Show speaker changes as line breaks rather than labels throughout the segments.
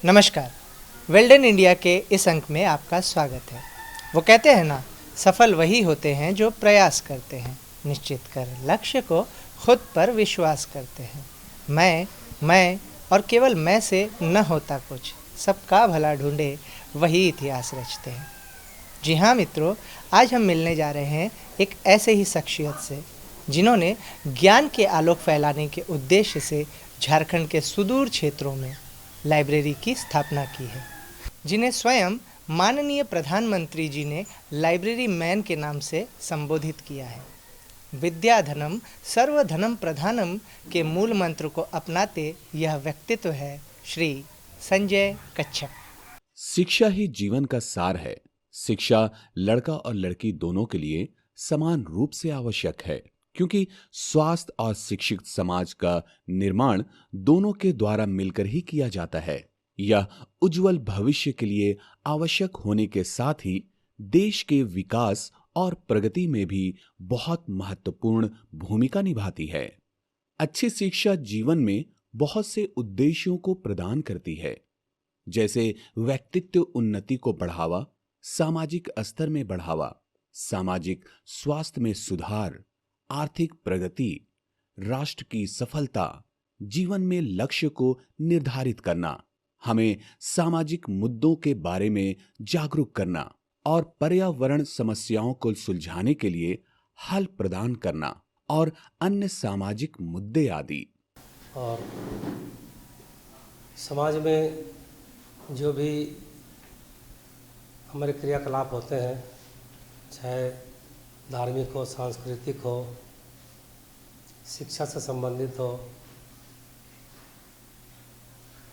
नमस्कार। Well done India के इस अंक में आपका स्वागत है। वो कहते हैं ना, सफल वही होते हैं जो प्रयास करते हैं, निश्चित कर लक्ष्य को खुद पर विश्वास करते हैं। मैं और केवल मैं से न होता कुछ, सबका भला ढूंढे वही इतिहास रचते हैं। जी हाँ मित्रों, आज हम मिलने जा रहे हैं एक ऐसे ही शख्सियत से जिन्होंने ज्ञान के आलोक फैलाने के उद्देश्य से झारखंड के सुदूर क्षेत्रों में लाइब्रेरी की स्थापना की है, जिन्हें स्वयं माननीय प्रधानमंत्री जी ने लाइब्रेरी मैन के नाम से संबोधित किया है। विद्याधनम सर्वधनम प्रधानम के मूल मंत्र को अपनाते यह व्यक्तित्व है श्री संजय कच्छप।
शिक्षा ही जीवन का सार है। शिक्षा लड़का और लड़की दोनों के लिए समान रूप से आवश्यक है, क्योंकि स्वास्थ्य और शिक्षित समाज का निर्माण दोनों के द्वारा मिलकर ही किया जाता है। यह उज्जवल भविष्य के लिए आवश्यक होने के साथ ही देश के विकास और प्रगति में भी बहुत महत्वपूर्ण भूमिका निभाती है। अच्छी शिक्षा जीवन में बहुत से उद्देश्यों को प्रदान करती है, जैसे व्यक्तित्व उन्नति को बढ़ावा, सामाजिक स्तर में बढ़ावा, सामाजिक स्वास्थ्य में सुधार, आर्थिक प्रगति, राष्ट्र की सफलता, जीवन में लक्ष्य को निर्धारित करना, हमें सामाजिक मुद्दों के बारे में जागरूक करना और पर्यावरण समस्याओं को सुलझाने के लिए हल प्रदान करना और अन्य सामाजिक मुद्दे आदि।
और समाज में जो भी हमारे क्रियाकलाप होते हैं, चाहे धार्मिक हो, सांस्कृतिक हो, शिक्षा से संबंधित हो,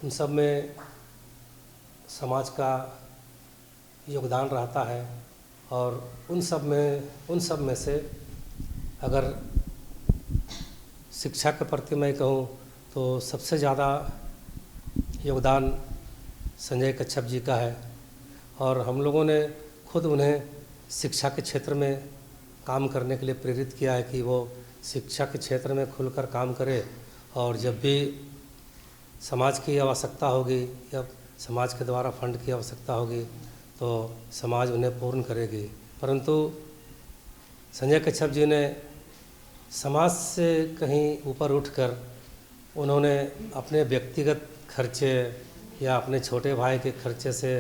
उन सब में समाज का योगदान रहता है। और उन सब में से अगर शिक्षा के प्रति मैं कहूँ तो सबसे ज़्यादा योगदान संजय कच्छप जी का है। और हम लोगों ने खुद उन्हें शिक्षा के क्षेत्र में काम करने के लिए प्रेरित किया है कि वो शिक्षा के क्षेत्र में खुलकर काम करे, और जब भी समाज की आवश्यकता होगी या समाज के द्वारा फंड की आवश्यकता होगी तो समाज उन्हें पूर्ण करेगी। परंतु संजय कच्छप जी ने समाज से कहीं ऊपर उठकर उन्होंने अपने व्यक्तिगत खर्चे या अपने छोटे भाई के खर्चे से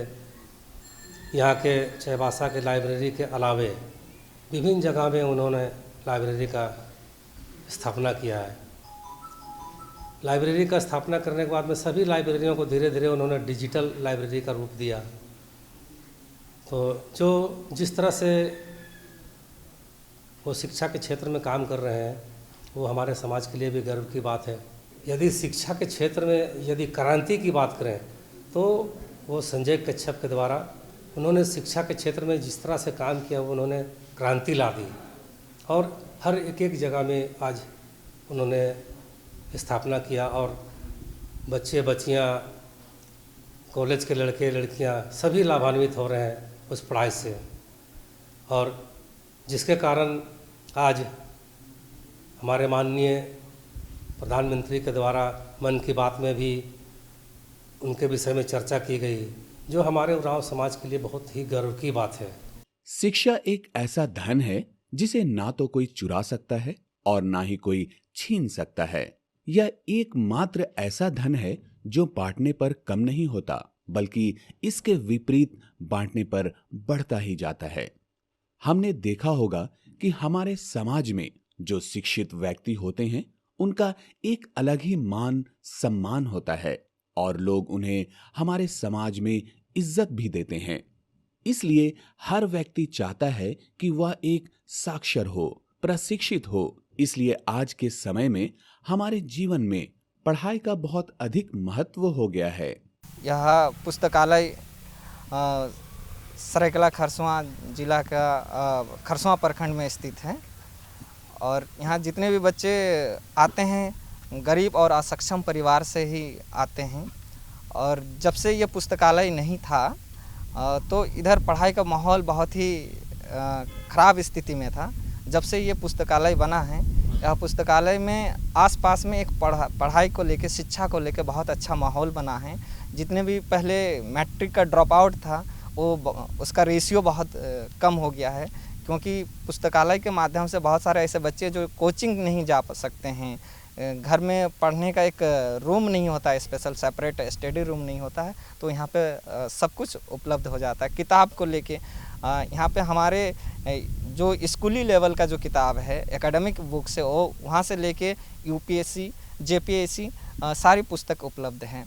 यहाँ के चाईबासा के लाइब्रेरी के अलावे विभिन्न जगह में उन्होंने लाइब्रेरी का स्थापना किया है। लाइब्रेरी का स्थापना करने के बाद में सभी लाइब्रेरियों को धीरे धीरे उन्होंने डिजिटल लाइब्रेरी का रूप दिया। तो जो जिस तरह से वो शिक्षा के क्षेत्र में काम कर रहे हैं वो हमारे समाज के लिए भी गर्व की बात है। यदि शिक्षा के क्षेत्र में यदि क्रांति की बात करें तो वो संजय कच्छप के द्वारा उन्होंने शिक्षा के क्षेत्र में जिस तरह से काम किया वो उन्होंने क्रांति ला दी, और हर एक जगह में आज उन्होंने स्थापना किया। और बच्चे बच्चियां, कॉलेज के लड़के लड़कियां सभी लाभान्वित हो रहे हैं उस पढ़ाई से, और जिसके कारण आज हमारे माननीय प्रधानमंत्री के द्वारा मन की बात में भी उनके विषय में चर्चा की गई, जो हमारे उरांव समाज के लिए बहुत ही गर्व की बात है।
शिक्षा एक ऐसा धन है जिसे ना तो कोई चुरा सकता है और ना ही कोई छीन सकता है। यह एकमात्र ऐसा धन है जो बांटने पर कम नहीं होता, बल्कि इसके विपरीत बांटने पर बढ़ता ही जाता है। हमने देखा होगा कि हमारे समाज में जो शिक्षित व्यक्ति होते हैं उनका एक अलग ही मान सम्मान होता है और लोग उन्हें हमारे समाज में इज्जत भी देते हैं। इसलिए हर व्यक्ति चाहता है कि वह एक साक्षर हो, प्रशिक्षित हो। इसलिए आज के समय में हमारे जीवन में पढ़ाई का बहुत अधिक महत्व हो गया है।
यह पुस्तकालय सरायकला खरसवां जिला का खरसवां प्रखंड में स्थित है, और यहाँ जितने भी बच्चे आते हैं गरीब और असक्षम परिवार से ही आते हैं। और जब से ये पुस्तकालय नहीं था तो इधर पढ़ाई का माहौल बहुत ही ख़राब स्थिति में था। जब से ये पुस्तकालय बना है यह पुस्तकालय में आसपास में एक पढ़ाई को लेके, शिक्षा को लेके बहुत अच्छा माहौल बना है। जितने भी पहले मैट्रिक का ड्रॉप आउट था वो उसका रेशियो बहुत कम हो गया है, क्योंकि पुस्तकालय के माध्यम से बहुत सारे ऐसे बच्चे जो कोचिंग नहीं जा सकते हैं, घर में पढ़ने का एक रूम नहीं होता है, स्पेशल सेपरेट स्टडी रूम नहीं होता है, तो यहाँ पे सब कुछ उपलब्ध हो जाता है। किताब को लेके यहाँ पे हमारे जो स्कूली लेवल का जो किताब है, एकेडमिक बुक से वो वहाँ से लेके यूपीएससी, जेपीएससी सारी पुस्तक उपलब्ध हैं।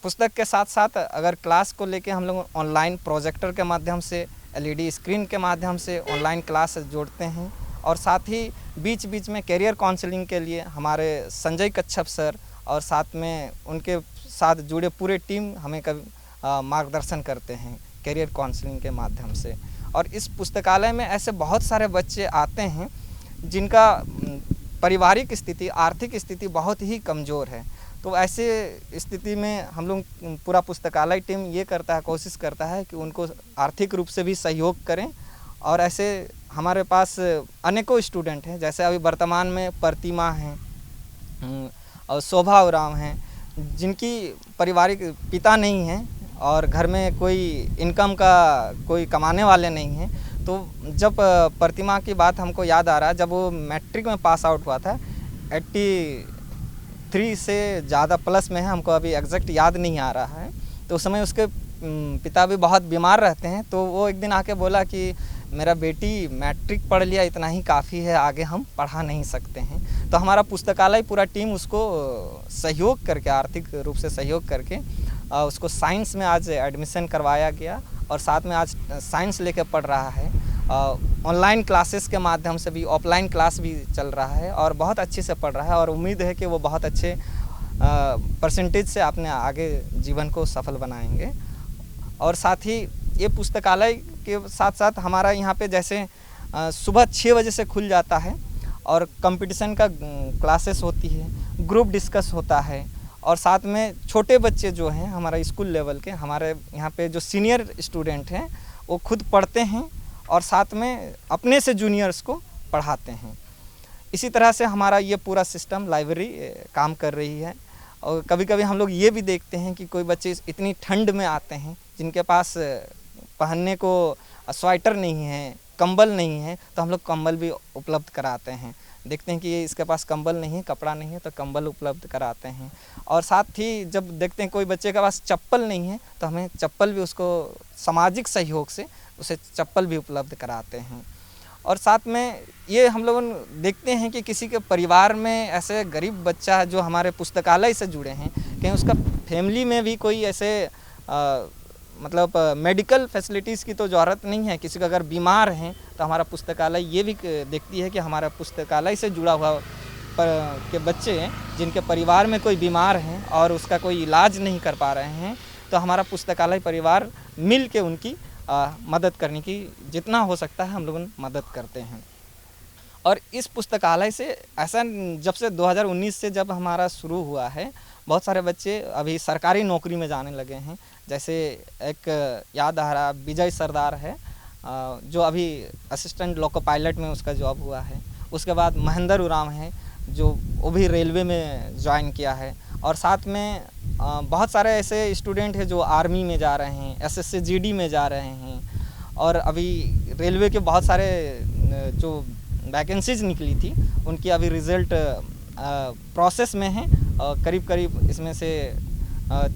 पुस्तक के साथ साथ अगर क्लास को लेके हम लोग ऑनलाइन प्रोजेक्टर के माध्यम से, एलईडी स्क्रीन के माध्यम से ऑनलाइन क्लास जोड़ते हैं, और साथ ही बीच बीच में करियर काउंसलिंग के लिए हमारे संजय कच्छप सर और साथ में उनके साथ जुड़े पूरे टीम हमें मार्गदर्शन करते हैं करियर काउंसलिंग के माध्यम से। और इस पुस्तकालय में ऐसे बहुत सारे बच्चे आते हैं जिनका पारिवारिक स्थिति, आर्थिक स्थिति बहुत ही कमज़ोर है। तो ऐसे स्थिति में हम लोग पूरा पुस्तकालय टीम ये करता है, कोशिश करता है कि उनको आर्थिक रूप से भी सहयोग करें। और ऐसे हमारे पास अनेकों स्टूडेंट हैं, जैसे अभी वर्तमान में प्रतिमा हैं और शोभा उराम हैं, जिनकी पारिवारिक पिता नहीं हैं और घर में कोई इनकम का कोई कमाने वाले नहीं हैं। तो जब प्रतिमा की बात हमको याद आ रहा है, जब वो मैट्रिक में पास आउट हुआ था 83 से ज़्यादा प्लस में है, हमको अभी एग्जैक्ट याद नहीं आ रहा है। तो उस समय उसके पिता भी बहुत बीमार रहते हैं, तो वो एक दिन आके बोला कि मेरा बेटी मैट्रिक पढ़ लिया, इतना ही काफ़ी है, आगे हम पढ़ा नहीं सकते हैं। तो हमारा पुस्तकालय पूरा टीम उसको सहयोग करके, आर्थिक रूप से सहयोग करके उसको साइंस में आज एडमिशन करवाया गया और साथ में आज साइंस लेके पढ़ रहा है। ऑनलाइन क्लासेस के माध्यम से भी, ऑफलाइन क्लास भी चल रहा है और बहुत अच्छे से पढ़ रहा है, और उम्मीद है कि वो बहुत अच्छे परसेंटेज से अपने आगे जीवन को सफल बनाएंगे। और साथ ही ये पुस्तकालय के साथ साथ हमारा यहाँ पे जैसे सुबह 6 बजे से खुल जाता है और कंपटीशन का क्लासेस होती है, ग्रुप डिस्कस होता है, और साथ में छोटे बच्चे जो हैं हमारा स्कूल लेवल के, हमारे यहाँ पे जो सीनियर स्टूडेंट हैं वो खुद पढ़ते हैं और साथ में अपने से जूनियर्स को पढ़ाते हैं। इसी तरह से हमारा ये पूरा सिस्टम, लाइब्रेरी काम कर रही है। और कभी कभी हम लोग ये भी देखते हैं कि कोई बच्चे इतनी ठंड में आते हैं जिनके पास पहनने को स्वेटर नहीं है, कंबल नहीं है, तो हम लोग कंबल भी उपलब्ध कराते हैं। देखते हैं कि ये इसके पास कंबल नहीं है, कपड़ा नहीं है, तो कंबल उपलब्ध कराते हैं। और साथ ही जब देखते हैं कोई बच्चे के पास चप्पल नहीं है, तो हमें चप्पल भी उसको सामाजिक सहयोग से उसे चप्पल भी उपलब्ध कराते हैं। और साथ में ये हम लोग देखते हैं कि किसी के परिवार में ऐसे गरीब बच्चा है जो हमारे पुस्तकालय से जुड़े हैं, कहीं उसका फैमिली में भी कोई ऐसे मतलब मेडिकल फैसिलिटीज़ की तो ज़रूरत नहीं है, किसी का अगर बीमार हैं तो हमारा पुस्तकालय ये भी देखती है कि हमारा पुस्तकालय से जुड़ा हुआ के बच्चे हैं जिनके परिवार में कोई बीमार हैं और उसका कोई इलाज नहीं कर पा रहे हैं, तो हमारा पुस्तकालय परिवार मिल के उनकी मदद करने की जितना हो सकता है हम लोग मदद करते हैं। और इस पुस्तकालय से ऐसा, जब से 2019 से जब हमारा शुरू हुआ है, बहुत सारे बच्चे अभी सरकारी नौकरी में जाने लगे हैं। जैसे एक याद आ रहा विजय सरदार है जो अभी असिस्टेंट लोको पायलट में उसका जॉब हुआ है। उसके बाद महेंद्र उराम है जो वो भी रेलवे में ज्वाइन किया है। और साथ में बहुत सारे ऐसे स्टूडेंट हैं जो आर्मी में जा रहे हैं, एसएससी जीडी में जा रहे हैं, और अभी रेलवे के बहुत सारे जो वैकेंसीज निकली थी उनकी अभी रिज़ल्ट प्रोसेस में है। करीब करीब इसमें से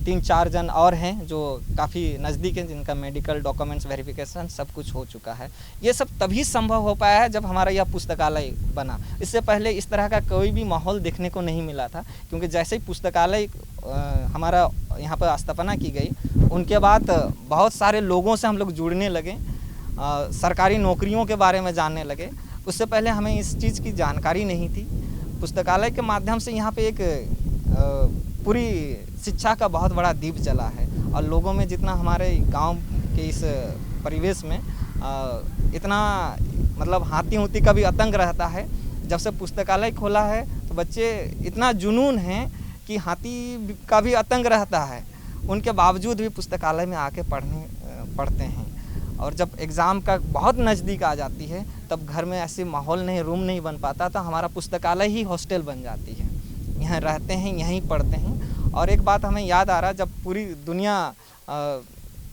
3-4 जन और हैं जो काफ़ी नज़दीक हैं, जिनका मेडिकल डॉक्यूमेंट्स वेरिफिकेशन सब कुछ हो चुका है। ये सब तभी संभव हो पाया है जब हमारा यह पुस्तकालय बना। इससे पहले इस तरह का कोई भी माहौल देखने को नहीं मिला था, क्योंकि जैसे ही पुस्तकालय हमारा यहाँ पर स्थापना की गई, उनके बाद बहुत सारे लोगों से हम लोग जुड़ने लगे, सरकारी नौकरियों के बारे में जानने लगे। उससे पहले हमें इस चीज़ की जानकारी नहीं थी। पुस्तकालय के माध्यम से यहाँ पे एक पूरी शिक्षा का बहुत बड़ा दीप जला है, और लोगों में जितना हमारे गांव के इस परिवेश में इतना मतलब हाथी का भी आतंक रहता है। जब से पुस्तकालय खोला है तो बच्चे इतना जुनून हैं कि हाथी का भी आतंक रहता है, उनके बावजूद भी पुस्तकालय में आके पढ़ते हैं। और जब एग्ज़ाम का बहुत नज़दीक आ जाती है तब घर में ऐसे माहौल नहीं, रूम नहीं बन पाता, तो हमारा पुस्तकालय ही हॉस्टल बन जाती है। यहाँ रहते हैं, यहीं पढ़ते हैं। और एक बात हमें याद आ रहा, जब पूरी दुनिया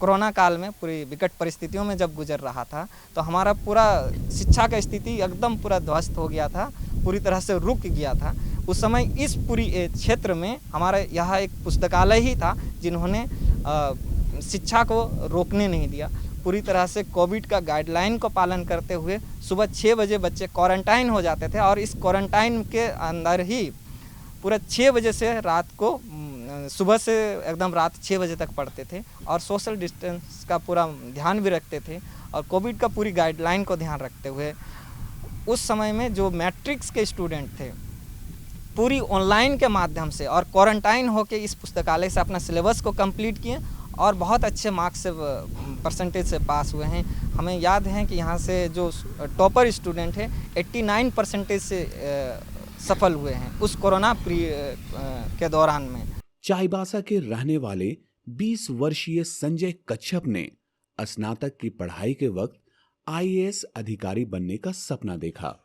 कोरोना काल में पूरी विकट परिस्थितियों में जब गुजर रहा था, तो हमारा पूरा शिक्षा का स्थिति एकदम पूरा ध्वस्त हो गया था, पूरी तरह से रुक गया था। उस समय इस पूरी क्षेत्र में हमारा यहाँ एक पुस्तकालय ही था जिन्होंने शिक्षा को रोकने नहीं दिया। पूरी तरह से कोविड का गाइडलाइन को पालन करते हुए सुबह 6 बजे बच्चे क्वारंटाइन हो जाते थे, और इस क्वारंटाइन के अंदर ही पूरा 6 बजे से रात को सुबह से एकदम रात 6 बजे तक पढ़ते थे, और सोशल डिस्टेंस का पूरा ध्यान भी रखते थे, और कोविड का पूरी गाइडलाइन को ध्यान रखते हुए उस समय में जो मैट्रिक्स के स्टूडेंट थे पूरी ऑनलाइन के माध्यम से और क्वारंटाइन होकर इस पुस्तकालय से अपना सिलेबस को कंप्लीट किए, और बहुत अच्छे मार्क्स से परसेंटेज से पास हुए हैं। हमें याद है कि यहाँ से जो टॉपर स्टूडेंट है 89% से सफल हुए हैं उस कोरोना के दौरान में।
चाईबासा के रहने वाले 20 वर्षीय संजय कच्छप ने स्नातक की पढ़ाई के वक्त IAS अधिकारी बनने का सपना देखा।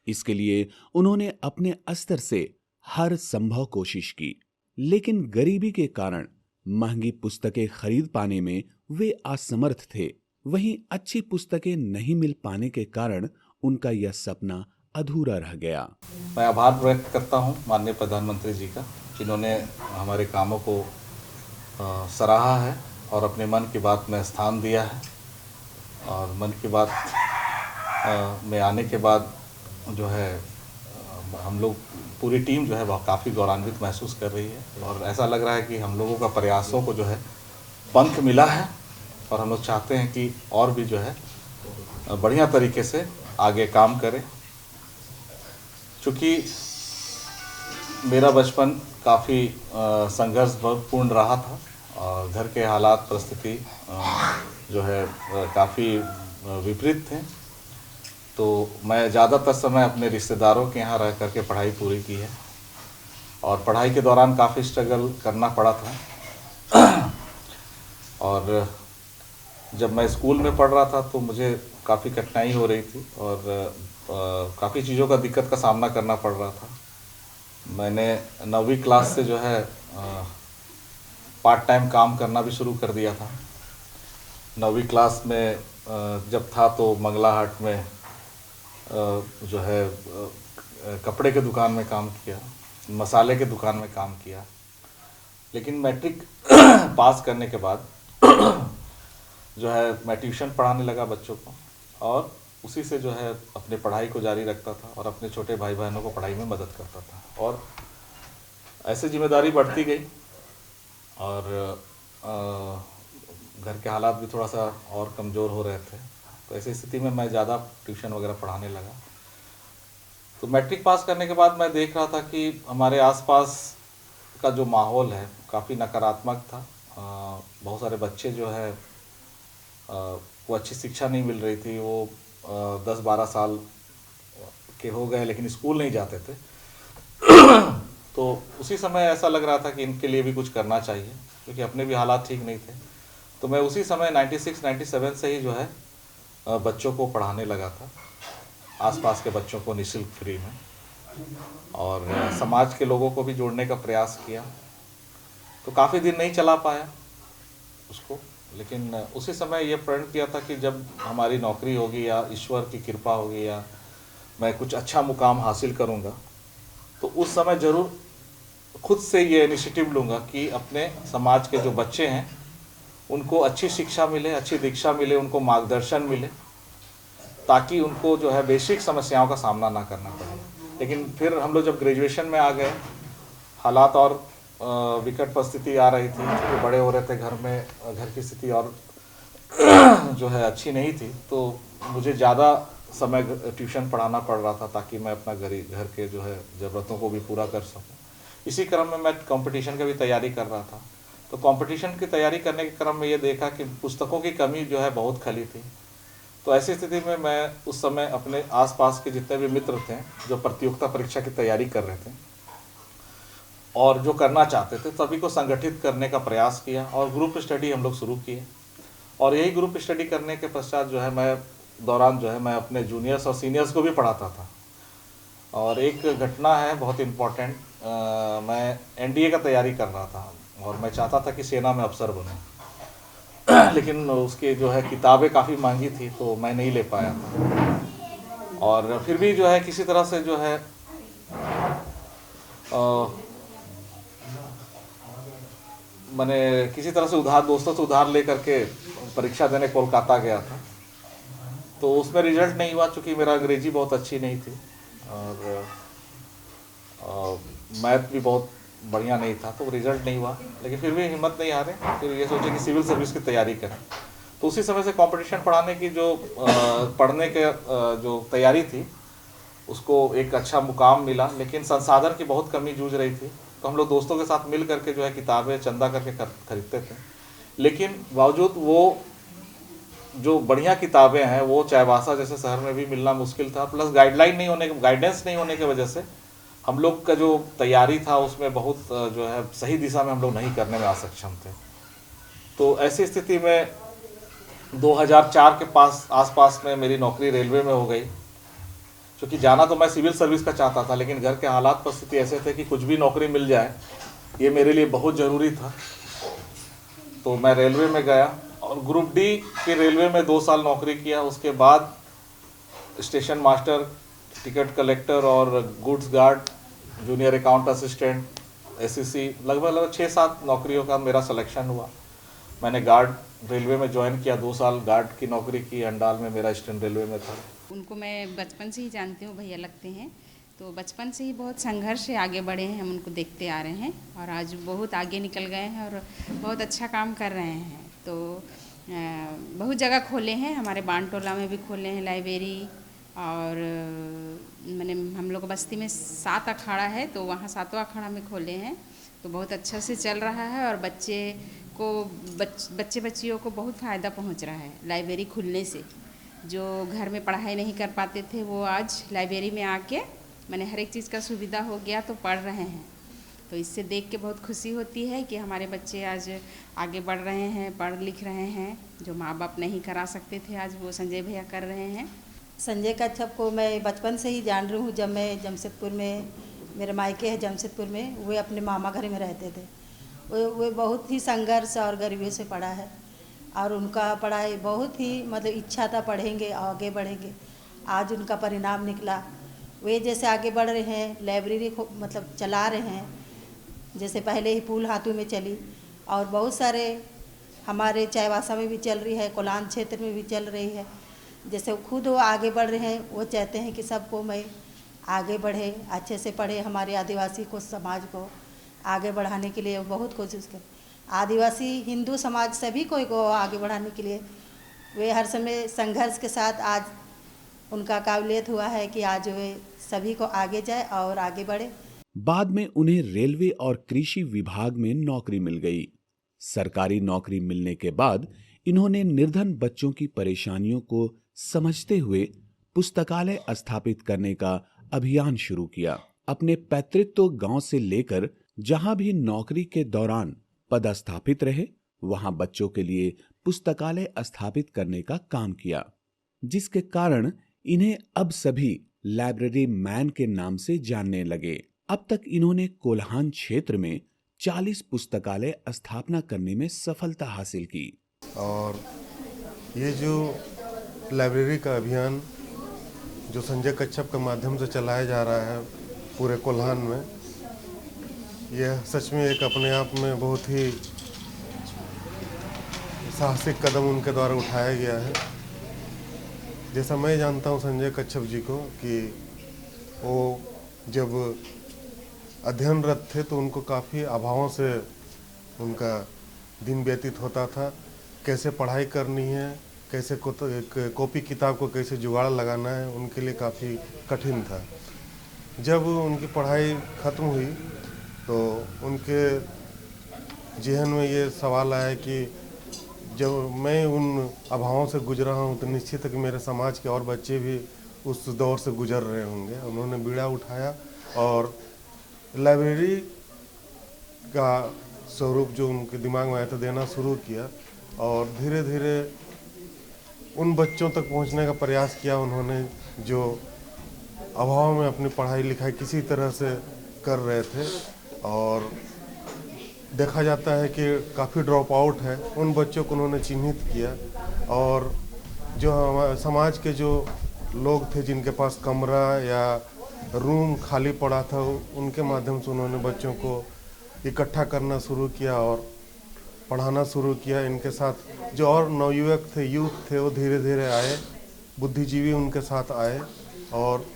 इसके लिए उन्होंने अपने स्तर से हर संभव कोशिश की, लेकिन गरीबी के कारण महंगी पुस्तकें खरीद पाने में वे असमर्थ थे। वहीं अच्छी पुस्तकें नहीं मिल पाने के कारण उनका यह सपना अधूरा रह गया।
मैं आभार व्यक्त करता हूं माननीय प्रधानमंत्री जी का, जिन्होंने हमारे कामों को सराहा है और अपने मन की बात में स्थान दिया है। और मन की बात में आने के बाद जो है हम लोग पूरी टीम जो है वह काफ़ी गौरवान्वित महसूस कर रही है, और ऐसा लग रहा है कि हम लोगों का प्रयासों को जो है पंख मिला है, और हम लोग चाहते हैं कि और भी जो है बढ़िया तरीके से आगे काम करें। चूँकि मेरा बचपन काफ़ी संघर्षपूर्ण रहा था, और घर के हालात परिस्थिति जो है काफ़ी विपरीत थे, तो मैं ज़्यादातर समय अपने रिश्तेदारों के यहाँ रह करके पढ़ाई पूरी की है, और पढ़ाई के दौरान काफ़ी स्ट्रगल करना पड़ा था। और जब मैं स्कूल में पढ़ रहा था तो मुझे काफ़ी कठिनाई हो रही थी, और काफ़ी चीज़ों का दिक्कत का सामना करना पड़ रहा था। मैंने 9वीं क्लास से जो है पार्ट टाइम काम करना भी शुरू कर दिया था। 9वीं क्लास में जब था तो मंगला हाट में जो है कपड़े के दुकान में काम किया, मसाले के दुकान में काम किया। लेकिन मैट्रिक पास करने के बाद जो है मैं ट्यूशन पढ़ाने लगा बच्चों को, और उसी से जो है अपने पढ़ाई को जारी रखता था, और अपने छोटे भाई बहनों को पढ़ाई में मदद करता था। और ऐसे जिम्मेदारी बढ़ती गई, और घर के हालात भी थोड़ा सा और कमज़ोर हो रहे थे, तो ऐसी स्थिति में मैं ज़्यादा ट्यूशन वगैरह पढ़ाने लगा। तो मैट्रिक पास करने के बाद मैं देख रहा था कि हमारे आसपास का जो माहौल है काफ़ी नकारात्मक था। बहुत सारे बच्चे जो है को अच्छी शिक्षा नहीं मिल रही थी। वो 10-12 साल के हो गए लेकिन स्कूल नहीं जाते थे। तो उसी समय ऐसा लग रहा था कि इनके लिए भी कुछ करना चाहिए, क्योंकि अपने भी हालात ठीक नहीं थे। तो मैं उसी समय 96-97 से ही जो है बच्चों को पढ़ाने लगा था, आसपास के बच्चों को निःशुल्क फ्री में, और समाज के लोगों को भी जोड़ने का प्रयास किया। तो काफ़ी दिन नहीं चला पाया उसको, लेकिन उसी समय ये प्रण किया था कि जब हमारी नौकरी होगी या ईश्वर की कृपा होगी या मैं कुछ अच्छा मुकाम हासिल करूँगा, तो उस समय ज़रूर खुद से ये इनिशिएटिव लूँगा कि अपने समाज के जो बच्चे हैं उनको अच्छी शिक्षा मिले, अच्छी दीक्षा मिले, उनको मार्गदर्शन मिले, ताकि उनको जो है बेसिक समस्याओं का सामना ना करना पड़े। लेकिन फिर हम लोग जब ग्रेजुएशन में आ गए, हालात और विकट परिस्थिति आ रही थी, क्योंकि बड़े हो रहे थे घर में, घर की स्थिति और जो है अच्छी नहीं थी, तो मुझे ज़्यादा समय ट्यूशन पढ़ाना पड़ रहा था ताकि मैं अपना घर के जो है ज़रूरतों को भी पूरा कर सकूं। इसी क्रम में मैं कंपटीशन की भी तैयारी कर रहा था। तो कंपटीशन की तैयारी करने के क्रम में ये देखा कि पुस्तकों की कमी जो है बहुत खली थी। तो ऐसी स्थिति में मैं उस समय अपने आसपास के जितने भी मित्र थे जो प्रतियोगिता परीक्षा की तैयारी कर रहे थे और जो करना चाहते थे, सभी को संगठित करने का प्रयास किया और ग्रुप स्टडी हम लोग शुरू किए। और यही ग्रुप स्टडी करने के पश्चात जो है मैं अपने जूनियर्स और सीनियर्स को भी पढ़ाता था। और एक घटना है बहुत इम्पोर्टेंट, मैं एनडीए का तैयारी कर रहा था और मैं चाहता था कि सेना में अफसर बनूं लेकिन उसकी जो है किताबें काफ़ी महंगी थी तो मैं नहीं ले पाया था। और फिर भी जो है किसी तरह से जो है मैंने किसी तरह से दोस्तों से उधार ले करके परीक्षा देने कोलकाता गया था। तो उसमें रिजल्ट नहीं हुआ क्योंकि मेरा अंग्रेजी बहुत अच्छी नहीं थी और मैथ भी बहुत बढ़िया नहीं था, तो रिजल्ट नहीं हुआ। लेकिन फिर भी हिम्मत नहीं हारे, फिर ये सोचे कि सिविल सर्विस की तैयारी करें। तो उसी समय से कंपटीशन पढ़ाने की पढ़ने के जो तैयारी थी उसको एक अच्छा मुकाम मिला, लेकिन संसाधन की बहुत कमी जूझ रही थी। तो हम लोग दोस्तों के साथ मिल करके जो है किताबें चंदा करके खरीदते थे। लेकिन बावजूद वो जो बढ़िया किताबें हैं वो चाईबासा जैसे शहर में भी मिलना मुश्किल था, प्लस गाइडेंस नहीं होने की वजह से हम लोग का जो तैयारी था उसमें बहुत जो है सही दिशा में हम लोग नहीं करने में असक्षम थे। तो ऐसी स्थिति में 2004 के आसपास में मेरी नौकरी रेलवे में हो गई। क्योंकि जाना तो मैं सिविल सर्विस का चाहता था, लेकिन घर के हालात परिस्थिति ऐसे थे कि कुछ भी नौकरी मिल जाए ये मेरे लिए बहुत ज़रूरी था। तो मैं रेलवे में गया और ग्रुप डी के रेलवे में 2 साल नौकरी किया। उसके बाद स्टेशन मास्टर, टिकट कलेक्टर और goods guard, junior account assistant, SEC, लगभग 6-7 नौकरियों का मेरा सिलेक्शन हुआ। मैंने गार्ड रेलवे में ज्वाइन किया, 2 साल गार्ड की नौकरी की। अंडाल में मेरा स्टैंड रेलवे में था।
उनको मैं बचपन से ही जानती हूँ, भैया लगते हैं। तो बचपन से ही बहुत संघर्ष से आगे बढ़े हैं, हम उनको देखते आ रहे हैं और आज बहुत आगे निकल गए हैं और बहुत अच्छा काम कर रहे हैं। तो बहुत जगह खोले हैं, हमारे बानटोला में भी खोले हैं लाइब्रेरी, और मैंने हम लोग बस्ती में 7 अखाड़ा है तो वहाँ 7वां अखाड़ा में खोले हैं। तो बहुत अच्छा से चल रहा है और बच्चे बच्चियों को बहुत फ़ायदा पहुँच रहा है लाइब्रेरी खुलने से। जो घर में पढ़ाई नहीं कर पाते थे वो आज लाइब्रेरी में आके मैंने हर एक चीज़ का सुविधा हो गया तो पढ़ रहे हैं। तो इससे देख के बहुत खुशी होती है कि हमारे बच्चे आज आगे बढ़ रहे हैं, पढ़ लिख रहे हैं। जो माँ बाप नहीं करा सकते थे आज वो संजय भैया कर रहे हैं।
संजय कच्छप को मैं बचपन से ही जान रही हूँ। जब मैं जमशेदपुर में, मेरे मायके है जमशेदपुर में, वे अपने मामा घर में रहते थे। वे बहुत ही संघर्ष और गरीबी से पढ़ा है और उनका पढ़ाई बहुत ही मतलब इच्छा था, पढ़ेंगे आगे बढ़ेंगे। आज उनका परिणाम निकला। वे जैसे आगे बढ़ रहे हैं, लाइब्रेरी को मतलब चला रहे हैं, जैसे पहले ही फूल हाथों में चली और बहुत सारे हमारे चाईबासा में भी चल रही है, कोलान क्षेत्र में भी चल रही है। जैसे खुद वो आगे बढ़ रहे हैं, वो चाहते हैं कि सबको मैं आगे बढ़े, अच्छे से पढ़े। हमारे आदिवासी को समाज को आगे बढ़ाने के लिए बहुत कोशिश कर, आदिवासी हिंदू समाज सभी को आगे बढ़ाने के लिए वे हर समय संघर्ष के साथ आज उनका काबिलियत हुआ है कि आज वे सभी को आगे जाए और आगे बढ़े।
बाद में उन्हें रेलवे और कृषि विभाग में नौकरी मिल गई। सरकारी नौकरी मिलने के बाद इन्होंने निर्धन बच्चों की परेशानियों को समझते हुए पुस्तकालय स्थापित करने का अभियान शुरू किया। अपने पैतृत्व गांव से लेकर जहां भी नौकरी के दौरान पदस्थापित रहे वहां बच्चों के लिए पुस्तकालय स्थापित करने का काम किया, जिसके कारण इन्हें अब सभी लाइब्रेरी मैन के नाम से जानने लगे। अब तक इन्होंने कोल्हान क्षेत्र में 40 पुस्तकालय स्थापना करने में सफलता हासिल की।
और ये जो लाइब्रेरी का अभियान जो संजय कच्छप के माध्यम से चलाया जा रहा है पूरे कोल्हान में, यह सच में एक अपने आप में बहुत ही साहसिक कदम उनके द्वारा उठाया गया है। जैसा मैं जानता हूँ संजय कच्छप जी को कि वो जब अध्ययनरत थे तो उनको काफ़ी अभावों से उनका दिन व्यतीत होता था। कैसे पढ़ाई करनी है, कैसे कॉपी किताब को कैसे जुगाड़ लगाना है, उनके लिए काफ़ी कठिन था। जब उनकी पढ़ाई ख़त्म हुई तो उनके जहन में ये सवाल आया कि जब मैं उन अभावों से गुजरा हूँ तो निश्चित है कि मेरे समाज के और बच्चे भी उस दौर से गुजर रहे होंगे। उन्होंने बीड़ा उठाया और लाइब्रेरी का स्वरूप जो उनके दिमाग में आया था देना शुरू किया। और धीरे धीरे उन बच्चों तक पहुंचने का प्रयास किया उन्होंने जो अभाव में अपनी पढ़ाई लिखाई किसी तरह से कर रहे थे। और देखा जाता है कि काफ़ी ड्रॉप आउट है, उन बच्चों को उन्होंने चिन्हित किया और जो हमारे समाज के जो लोग थे जिनके पास कमरा या रूम खाली पड़ा था, उनके माध्यम से उन्होंने बच्चों को इकट्ठा करना शुरू किया और पढ़ाना शुरू किया। इनके साथ जो और नवयुवक थे, यूथ थे, वो धीरे धीरे आए, बुद्धिजीवी उनके साथ आए और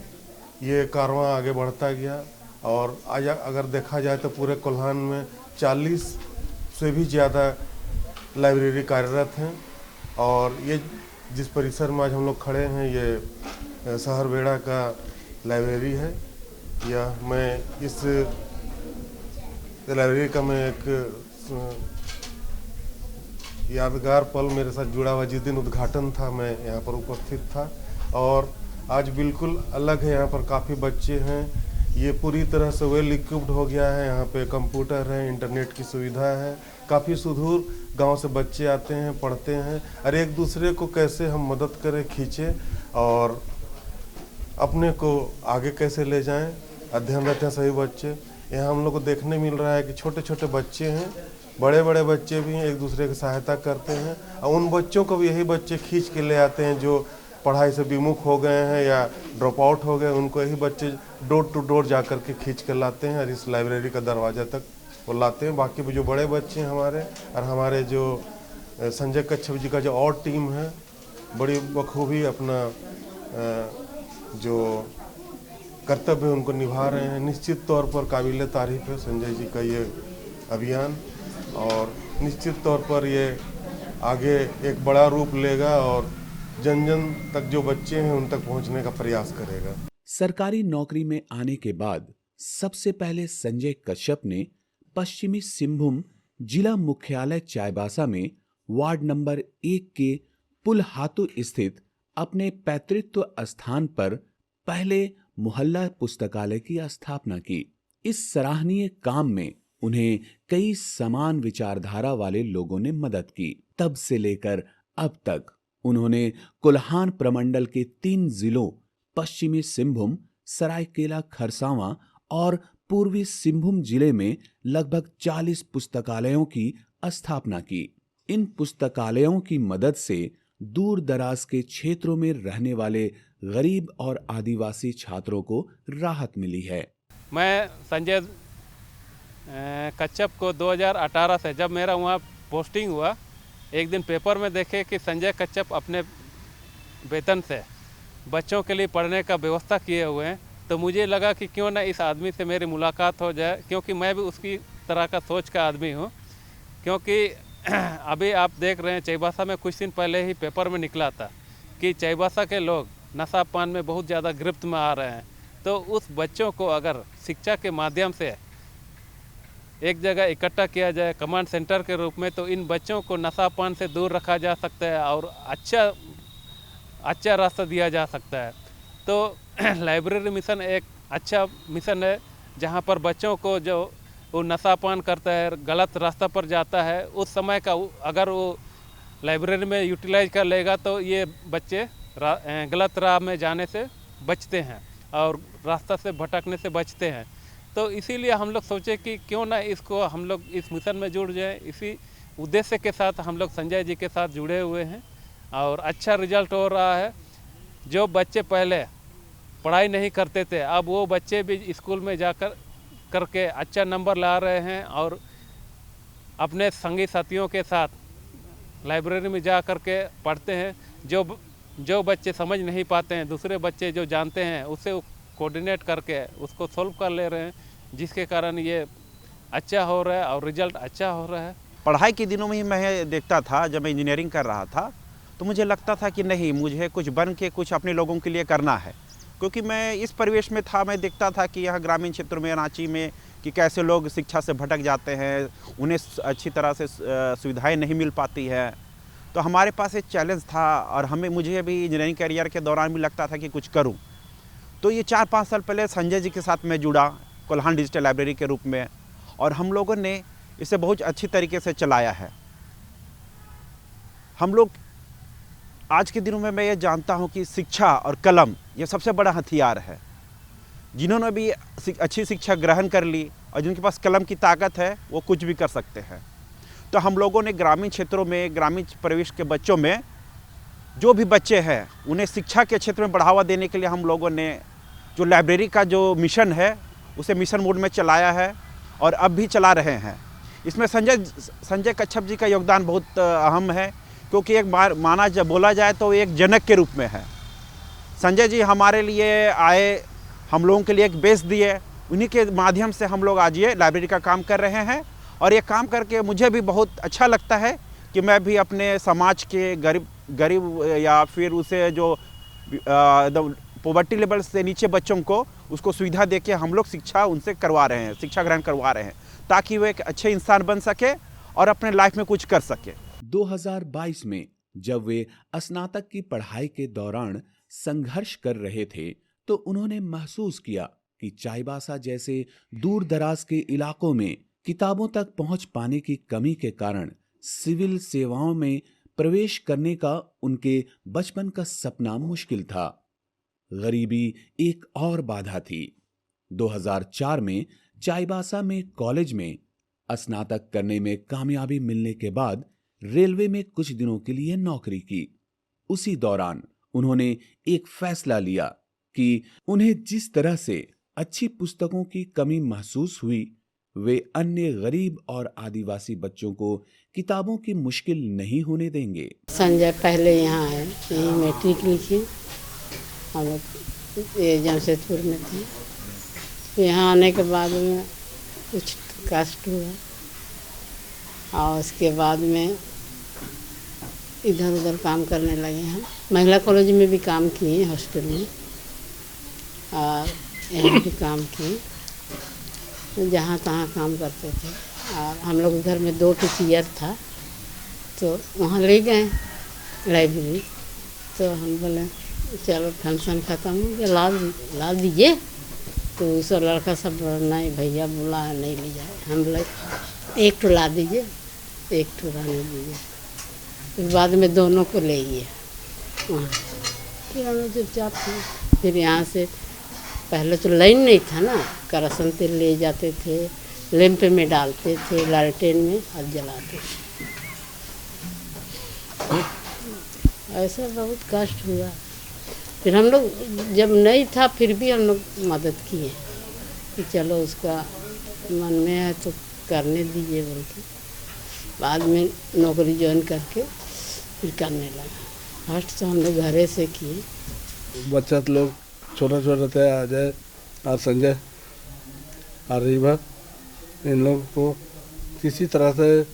ये कारवां आगे बढ़ता गया। और आज अगर देखा जाए तो पूरे कोल्हान में 40 से भी ज़्यादा लाइब्रेरी कार्यरत हैं। और ये जिस परिसर में आज हम लोग खड़े हैं, ये सहरबेड़ा का लाइब्रेरी है। यह मैं इस लाइब्रेरी का मैं एक यादगार पल मेरे साथ जुड़ा हुआ, जिस दिन उद्घाटन था मैं यहाँ पर उपस्थित था। और आज बिल्कुल अलग है, यहाँ पर काफ़ी बच्चे हैं, ये पूरी तरह से वेल इक्विप्ड हो गया है। यहाँ पे कंप्यूटर है, इंटरनेट की सुविधा है, काफ़ी सुदूर गांव से बच्चे आते हैं, पढ़ते हैं और एक दूसरे को कैसे हम मदद करें, खींचें और अपने को आगे कैसे ले जाएं, अध्ययनरत हैं सभी बच्चे। यहाँ हम लोग को देखने मिल रहा है कि छोटे छोटे बच्चे हैं, बड़े बड़े बच्चे भी हैं, एक दूसरे की सहायता करते हैं और उन बच्चों को भी यही बच्चे खींच के ले आते हैं जो पढ़ाई से विमुख हो गए हैं या ड्रॉप आउट हो गए। उनको यही बच्चे डोर टू डोर जा कर के खींच कर लाते हैं और इस लाइब्रेरी का दरवाज़ा तक वो लाते हैं। बाकी भी जो बड़े बच्चे हैं हमारे और हमारे जो संजय कच्छप जी का जो और टीम है, बड़ी बखूबी अपना जो कर्तव्य उनको निभा रहे हैं। निश्चित तौर पर काबिल तारीफ है संजय जी का ये अभियान और निश्चित तौर पर ये आगे एक बड़ा रूप लेगा और जन जन तक जो बच्चे हैं उन तक पहुंचने का प्रयास करेगा।
सरकारी नौकरी में आने के बाद सबसे पहले संजय कश्यप ने पश्चिमी सिंहभूम जिला मुख्यालय चाईबासा में वार्ड नंबर 1 के पुलहातु स्थित अपने पैतृत्व स्थान पर पहले मोहल्ला पुस्तकालय की स्थापना की। इस सराहनीय काम में उन्हें कई समान विचारधारा वाले लोगों ने मदद की। तब से लेकर अब तक उन्होंने कोल्हान प्रमंडल के 3 जिलों पश्चिमी सिंहभूम, सरायकेला खरसावां और पूर्वी सिंहभूम जिले में लगभग 40 पुस्तकालयों की स्थापना की। इन पुस्तकालयों की मदद से दूर दराज के क्षेत्रों में रहने वाले गरीब और आदिवासी छात्रों को राहत मिली है।
मैं संजय कच्छप को 2018 से जब मेरा वहाँ पोस्टिंग हुआ, एक दिन पेपर में देखे कि संजय कच्छप अपने वेतन से बच्चों के लिए पढ़ने का व्यवस्था किए हुए हैं, तो मुझे लगा कि क्यों ना इस आदमी से मेरी मुलाकात हो जाए, क्योंकि मैं भी उसकी तरह का सोच का आदमी हूँ। क्योंकि अभी आप देख रहे हैं चाईबासा में कुछ दिन पहले ही पेपर में निकला था कि चाईबासा के लोग नशा पान में बहुत ज़्यादा गिरफ्त में आ रहे हैं। तो उस बच्चों को अगर शिक्षा के माध्यम से एक जगह इकट्ठा किया जाए कमांड सेंटर के रूप में, तो इन बच्चों को नशा पान से दूर रखा जा सकता है और अच्छा रास्ता दिया जा सकता है। तो लाइब्रेरी मिशन एक अच्छा मिशन है, जहाँ पर बच्चों को जो वो नशा पान करता है, गलत रास्ता पर जाता है, उस समय का अगर वो लाइब्रेरी में यूटिलाइज कर लेगा तो ये बच्चे गलत राह में जाने से बचते हैं और रास्ता से भटकने से बचते हैं। तो इसीलिए हम लोग सोचे कि क्यों ना इसको हम लोग इस मिशन में जुड़ जाएं। इसी उद्देश्य के साथ हम लोग संजय जी के साथ जुड़े हुए हैं और अच्छा रिजल्ट हो रहा है। जो बच्चे पहले पढ़ाई नहीं करते थे, अब वो बच्चे भी स्कूल में जाकर करके अच्छा नंबर ला रहे हैं और अपने संगी साथियों के साथ लाइब्रेरी में जा कर के पढ़ते हैं। जो बच्चे समझ नहीं पाते हैं, दूसरे बच्चे जो जानते हैं उससे कोऑर्डिनेट करके उसको सॉल्व कर ले रहे हैं, जिसके कारण ये अच्छा हो रहा है और रिजल्ट अच्छा हो रहा है।
पढ़ाई के दिनों में ही मैं देखता था, जब मैं इंजीनियरिंग कर रहा था तो मुझे लगता था कि नहीं, मुझे कुछ बन के कुछ अपने लोगों के लिए करना है। क्योंकि मैं इस परिवेश में था, मैं देखता था कि यहाँ ग्रामीण क्षेत्रों में, रांची में, कि कैसे लोग शिक्षा से भटक जाते हैं, उन्हें अच्छी तरह से सुविधाएं नहीं मिल पाती है। तो हमारे पास एक चैलेंज था और मुझे भी इंजीनियरिंग करियर के दौरान भी लगता था कि कुछ करूं। तो ये 4-5 साल पहले संजय जी के साथ मैं जुड़ा कोल्हान डिजिटल लाइब्रेरी के रूप में, और हम लोगों ने इसे बहुत अच्छी तरीके से चलाया है। हम लोग आज के दिनों में मैं ये जानता हूँ कि शिक्षा और कलम ये सबसे बड़ा हथियार है। जिन्होंने भी अच्छी शिक्षा ग्रहण कर ली और जिनके पास कलम की ताकत है वो कुछ भी कर सकते हैं। तो हम लोगों ने ग्रामीण क्षेत्रों में, ग्रामीण परिवेश के बच्चों में जो भी बच्चे हैं उन्हें शिक्षा के क्षेत्र में बढ़ावा देने के लिए हम लोगों ने जो लाइब्रेरी का जो मिशन है उसे मिशन मोड में चलाया है और अब भी चला रहे हैं। इसमें संजय कच्छप जी का योगदान बहुत अहम है, क्योंकि एक बोला जाए तो एक जनक के रूप में है। संजय जी हमारे लिए आए, हम लोगों के लिए एक बेस दिए, उन्हीं के माध्यम से हम लोग आज ये लाइब्रेरी का काम कर रहे हैं। और ये काम करके मुझे भी बहुत अच्छा लगता है कि मैं भी अपने समाज के गरीब या फिर उसे जो पॉवर्टी लेवल से नीचे बच्चों को उसको सुविधा देके हम लोग शिक्षा उनसे करवा रहे हैं, शिक्षा ग्रहण करवा रहे हैं, ताकि वो एक अच्छे इंसान बन सके और अपने लाइफ में कुछ कर सके।
2022 में जब वे स्नातक की पढ़ाई के दौरान संघर्ष कर रहे थे तो उन्होंने महसूस किया कि चाईबासा जैसे दूर दराज के इलाकों में किताबों तक पहुंच पाने की कमी के कारण सिविल सेवाओं में प्रवेश करने का उनके बचपन का सपना मुश्किल था। गरीबी एक और बाधा थी। 2004 में चाईबासा में कॉलेज में स्नातक करने में कामयाबी मिलने के बाद रेलवे में कुछ दिनों के लिए नौकरी की। उसी दौरान उन्होंने एक फैसला लिया कि उन्हें जिस तरह से अच्छी पुस्तकों की कमी महसूस हुई, वे अन्य गरीब और आदिवासी बच्चों को किताबों की मुश्किल नहीं होने देंगे।
संजय पहले यहाँ आए, यहीं मैट्रिक लिखी, हम ये जमशेदपुर में थे। यहाँ आने के बाद में कुछ कष्ट हुआ और उसके बाद में इधर उधर काम करने लगे हम। महिला कॉलेज में भी काम किए, हॉस्टल में, और यहाँ भी काम किए, जहाँ तहाँ काम करते थे। और हम लोग घर में 2 टीचर था, तो वहाँ ले गए लाइब्रेरी। तो हम बोले चलो फंक्शन ख़त्म हो गया, ला दीजिए। तो उस लड़का सब नहीं भैया बोला है नहीं ले जाए। हम बोले एक ठो ला दीजिए, एक ठो लाने दीजिए। फिर बाद में दोनों को ले गए वहाँ। फिर हम लोग चुपचाप थे। फिर यहाँ से पहले तो लाइन नहीं था ना, केरोसिन तेल ले जाते थे, लैंप में डालते थे, लालटेन में और जलाते थे। ऐसा बहुत कष्ट हुआ। फिर हम लोग जब नहीं था फिर भी हम लोग मदद किए कि चलो उसका मन में है तो करने दीजिए बोल के। बाद में नौकरी ज्वाइन करके फिर करने लगा। फर्स्ट तो हम लोग घरे से किए।
बच्चा लोग छोटा छोटा थे, अजय और संजय और रीवा, इन लोग को किसी तरह से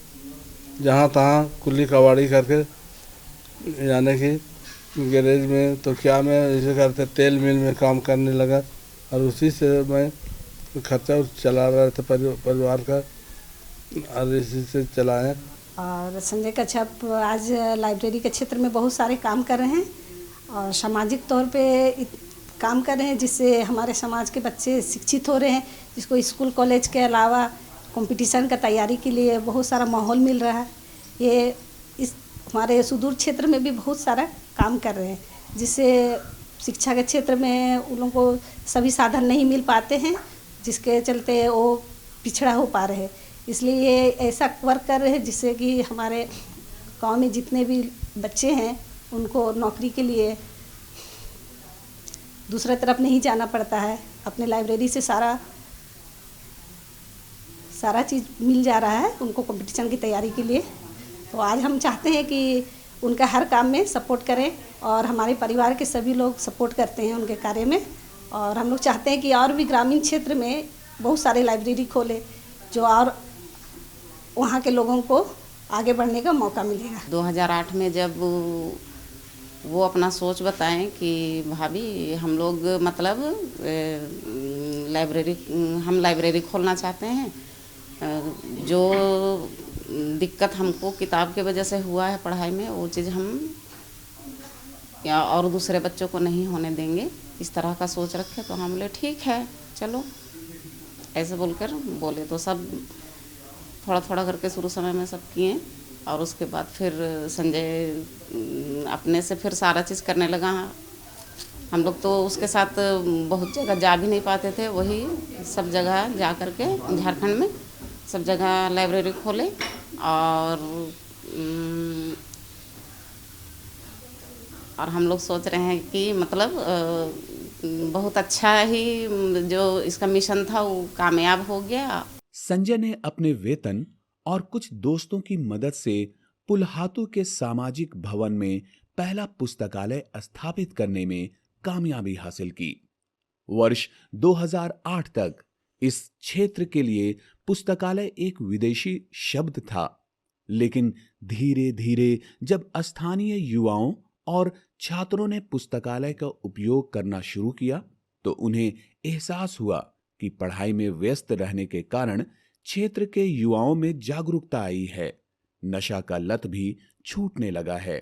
जहाँ तहाँ कुल्ली कबाड़ी करके यानी कि गैरेज में तो क्या मैं ऐसे करते तेल मिल में काम करने लगा और उसी से मैं खर्चा चला रहा था परिवार का, और इसी से चलाएं।
और संजय कच्छप आज लाइब्रेरी के क्षेत्र में बहुत सारे काम कर रहे हैं और सामाजिक तौर पे काम कर रहे हैं, जिससे हमारे समाज के बच्चे शिक्षित हो रहे हैं, जिसको स्कूल कॉलेज के अलावा कंपटीशन का तैयारी के लिए बहुत सारा माहौल मिल रहा है। ये इस हमारे सुदूर क्षेत्र में भी बहुत सारा काम कर रहे हैं, जिससे शिक्षा के क्षेत्र में उन लोगों को सभी साधन नहीं मिल पाते हैं, जिसके चलते वो पिछड़ा हो पा रहे हैं। इसलिए ये ऐसा वर्क कर रहे हैं जिससे कि हमारे गांव में जितने भी बच्चे हैं उनको नौकरी के लिए दूसरे तरफ नहीं जाना पड़ता है। अपने लाइब्रेरी से सारा चीज़ मिल जा रहा है उनको कंपटीशन की तैयारी के लिए। तो आज हम चाहते हैं कि उनका हर काम में सपोर्ट करें और हमारे परिवार के सभी लोग सपोर्ट करते हैं उनके कार्य में। और हम लोग चाहते हैं कि और भी ग्रामीण क्षेत्र में बहुत सारे लाइब्रेरी खोले, जो और वहाँ के लोगों को आगे बढ़ने का मौका मिलेगा।
2008 में जब वो अपना सोच बताएं कि भाभी हम लोग मतलब हम लाइब्रेरी खोलना चाहते हैं, जो दिक्कत हमको किताब के वजह से हुआ है पढ़ाई में, वो चीज़ हम या और दूसरे बच्चों को नहीं होने देंगे, इस तरह का सोच रखे। तो हम बोले ठीक है चलो, ऐसे बोलकर बोले। तो सब थोड़ा थोड़ा करके शुरू समय में सब किए और उसके बाद फिर संजय अपने से फिर सारा चीज़ करने लगा। हम लोग तो उसके साथ बहुत जगह जा भी नहीं पाते थे, वही सब जगह जा कर के झारखंड में सब जगह लाइब्रेरी खोले और हम लोग सोच रहे हैं कि मतलब बहुत अच्छा ही जो इसका मिशन था वो कामयाब हो गया।
संजय ने अपने वेतन और कुछ दोस्तों की मदद से पुलहातू के सामाजिक भवन में पहला पुस्तकालय स्थापित करने में कामयाबी हासिल की। वर्ष 2008 तक इस क्षेत्र के लिए पुस्तकालय एक विदेशी शब्द था, लेकिन धीरे धीरे जब स्थानीय युवाओं और छात्रों ने पुस्तकालय का उपयोग करना शुरू किया तो उन्हें एहसास हुआ कि पढ़ाई में व्यस्त रहने के कारण क्षेत्र के युवाओं में जागरूकता आई है, नशा का लत भी छूटने लगा है।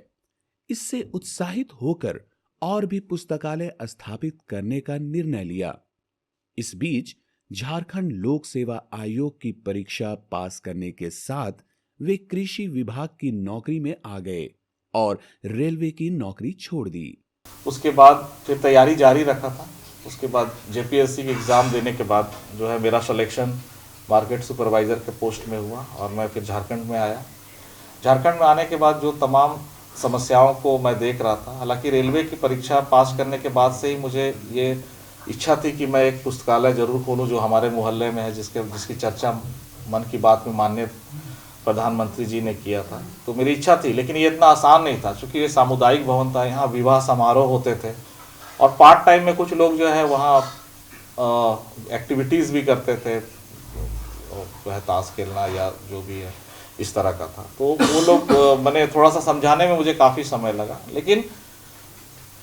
इससे उत्साहित होकर और भी पुस्तकालय स्थापित करने का निर्णय लिया। इस बीच झारखंड लोक सेवा आयोग की परीक्षा पास करने के साथ वे कृषि विभाग की नौकरी में आ गए और रेलवे की नौकरी छोड़ दी।
उसके बाद फिर तैयारी जारी रखा था। उसके बाद जेपीएससी की एग्ज़ाम देने के बाद जो है मेरा सिलेक्शन मार्केट सुपरवाइज़र के पोस्ट में हुआ और मैं फिर झारखंड में आया। झारखंड में आने के बाद जो तमाम समस्याओं को मैं देख रहा था, हालांकि रेलवे की परीक्षा पास करने के बाद से ही मुझे ये इच्छा थी कि मैं एक पुस्तकालय ज़रूर खोलूँ जो हमारे मोहल्ले में है, जिसकी चर्चा मन की बात में माननीय प्रधानमंत्री जी ने किया था। तो मेरी इच्छा थी, लेकिन ये इतना आसान नहीं था क्योंकि ये सामुदायिक भवन था, यहाँ विवाह समारोह होते थे और पार्ट टाइम में कुछ लोग जो है वहाँ एक्टिविटीज़ भी करते थे, वह ताश खेलना या जो भी है इस तरह का था। तो वो लोग मैंने थोड़ा सा समझाने में मुझे काफ़ी समय लगा, लेकिन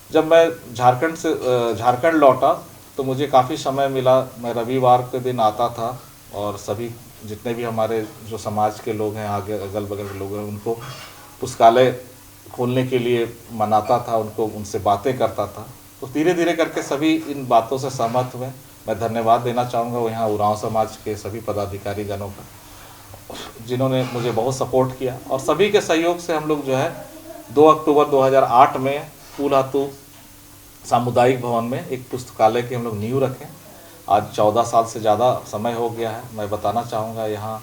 जब मैं झारखंड लौटा तो मुझे काफ़ी समय मिला। मैं रविवार के दिन आता था और सभी जितने भी हमारे जो समाज के लोग हैं, आगे अगल बगल के लोग हैं, उनको पुस्तकालय खोलने के लिए मनाता था, उनसे बातें करता था। तो धीरे धीरे करके सभी इन बातों से सहमत हुए। मैं धन्यवाद देना चाहूँगा यहाँ उरांव समाज के सभी पदाधिकारी गणों का, जिन्होंने मुझे बहुत सपोर्ट किया और सभी के सहयोग से हम लोग जो है 2 अक्टूबर 2008 में पुलहातू सामुदायिक भवन में एक पुस्तकालय की हम लोग नींव रखें। आज 14 साल से ज़्यादा समय हो गया है। मैं बताना चाहूँगा यहाँ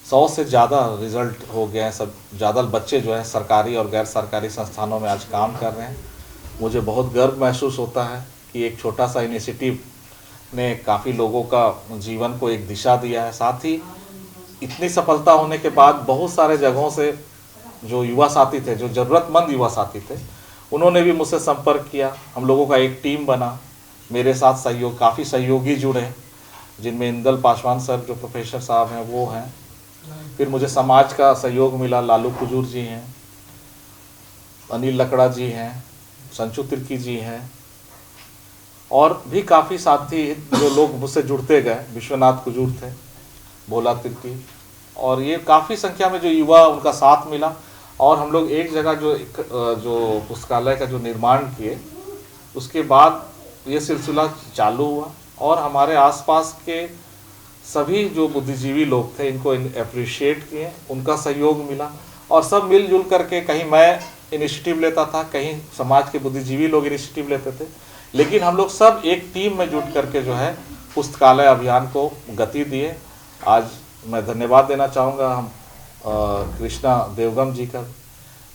100 से ज़्यादा रिज़ल्ट हो गए हैं। सब ज़्यादा बच्चे जो है सरकारी और गैर सरकारी संस्थानों में आज काम कर रहे हैं। मुझे बहुत गर्व महसूस होता है कि एक छोटा सा इनिशिएटिव ने काफ़ी लोगों का जीवन को एक दिशा दिया है। साथ ही इतनी सफलता होने के बाद बहुत सारे जगहों से जो युवा साथी थे, जो ज़रूरतमंद युवा साथी थे, उन्होंने भी मुझसे संपर्क किया। हम लोगों का एक टीम बना, मेरे साथ काफ़ी सहयोगी जुड़े, जिनमें इंदल पासवान सर जो प्रोफेसर साहब हैं वो हैं। फिर मुझे समाज का सहयोग मिला, लालू कुजूर जी हैं, अनिल लकड़ा जी हैं, संचू तिर्की जी हैं और भी काफ़ी साथी जो लोग मुझसे जुड़ते गए। विश्वनाथ कुजूर थे, भोला तिर्की, और ये काफ़ी संख्या में जो युवा उनका साथ मिला और हम लोग एक जगह जो पुस्तकालय का जो निर्माण किए, उसके बाद ये सिलसिला चालू हुआ और हमारे आसपास के सभी जो बुद्धिजीवी लोग थे इनको अप्रिशिएट किए, उनका सहयोग मिला और सब मिलजुल करके, कहीं मैं इनिशिएटिव लेता था, कहीं समाज के बुद्धिजीवी लोग इनिशिएटिव लेते थे, लेकिन हम लोग सब एक टीम में जुट करके जो है पुस्तकालय अभियान को गति दिए। आज मैं धन्यवाद देना चाहूँगा हम कृष्णा देवगम जी का,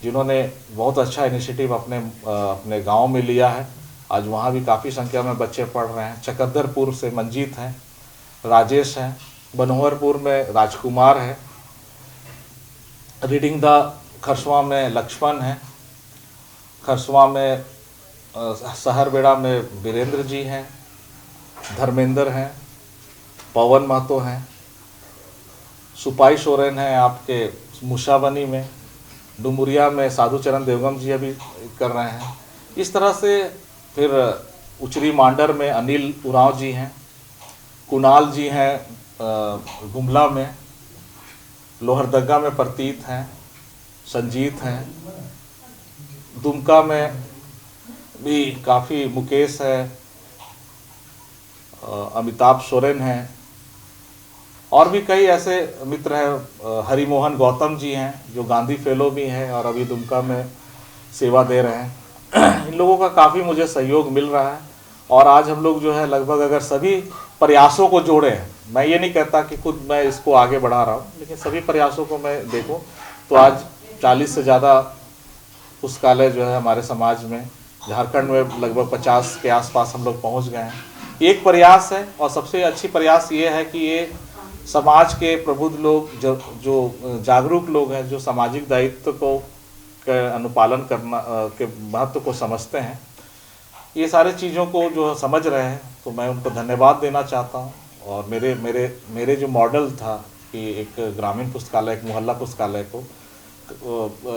जिन्होंने बहुत अच्छा इनिशिएटिव अपने गांव में लिया है। आज वहाँ भी काफ़ी संख्या में बच्चे पढ़ रहे हैं। चकद्दरपुर से मंजीत हैं, राजेश हैं, बनोहरपुर में राजकुमार है, रीडिंग द खरसवा में लक्ष्मण है, खरसवा में सहरबेड़ा में वीरेंद्र जी हैं, धर्मेंद्र हैं, पवन महतो हैं, सुपाई सोरेन हैं आपके मुशाबनी में, डुमुरिया में साधुचरण देवगम जी अभी कर रहे हैं। इस तरह से फिर उचरी मांडर में अनिल उरांव जी हैं, कुणाल जी हैं गुमला में, लोहरदगा में प्रतीत हैं, संजीत हैं, दुमका में भी काफ़ी मुकेश है, अमिताभ सोरेन हैं, और भी कई ऐसे मित्र हैं, हरिमोहन गौतम जी हैं जो गांधी फेलो भी हैं और अभी दुमका में सेवा दे रहे हैं। इन लोगों का काफ़ी मुझे सहयोग मिल रहा है और आज हम लोग जो है लगभग अगर सभी प्रयासों को जोड़ें, मैं ये नहीं कहता कि खुद मैं इसको आगे बढ़ा रहा हूँ, लेकिन सभी प्रयासों को मैं देखूँ तो आज 40 से ज़्यादा पुस्तकालय जो है हमारे समाज में, झारखंड में लगभग 50 के आसपास हम लोग पहुँच गए हैं। एक प्रयास है और सबसे अच्छी प्रयास ये है कि ये समाज के प्रबुद्ध लोग जो जागरूक लोग हैं, जो सामाजिक दायित्व को के अनुपालन करना के महत्व को समझते हैं, ये सारे चीज़ों को जो समझ रहे हैं, तो मैं उनको धन्यवाद देना चाहता हूँ। और मेरे जो मॉडल था कि एक ग्रामीण पुस्तकालय, एक मोहल्ला पुस्तकालय को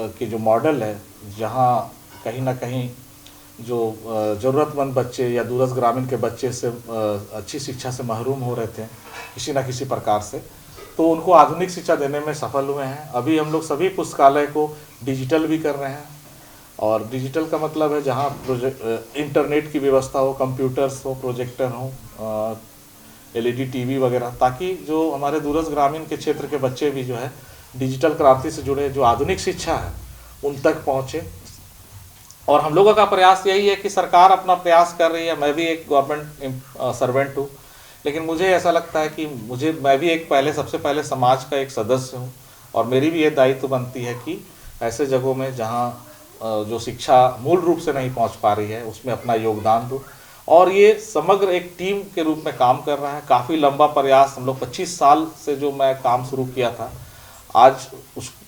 कि जो मॉडल है, जहाँ कहीं ना कहीं जो ज़रूरतमंद बच्चे या दूरस्थ ग्रामीण के बच्चे से अच्छी शिक्षा से महरूम हो रहे थे किसी न किसी प्रकार से, तो उनको आधुनिक शिक्षा देने में सफल हुए हैं। अभी हम लोग सभी पुस्तकालय को डिजिटल भी कर रहे हैं और डिजिटल का मतलब है जहाँ इंटरनेट की व्यवस्था हो, कंप्यूटर्स हो, प्रोजेक्टर हो, LED टीवी वगैरह, ताकि जो हमारे दूरस्थ ग्रामीण के क्षेत्र के बच्चे भी जो है डिजिटल क्रांति से जुड़े जो आधुनिक शिक्षा है उन तक पहुँचे। और हम लोगों का प्रयास यही है कि सरकार अपना प्रयास कर रही है, मैं भी एक गवर्नमेंट सर्वेंट हूँ, लेकिन मुझे ऐसा लगता है कि मैं भी एक सबसे पहले समाज का एक सदस्य हूँ और मेरी भी ये दायित्व बनती है कि ऐसे जगहों में जहाँ जो शिक्षा मूल रूप से नहीं पहुँच पा रही है उसमें अपना योगदान दूँ। और ये समग्र एक टीम के रूप में काम कर रहा है। काफ़ी लंबा प्रयास, हम लोग 25 साल से जो मैं काम शुरू किया था, आज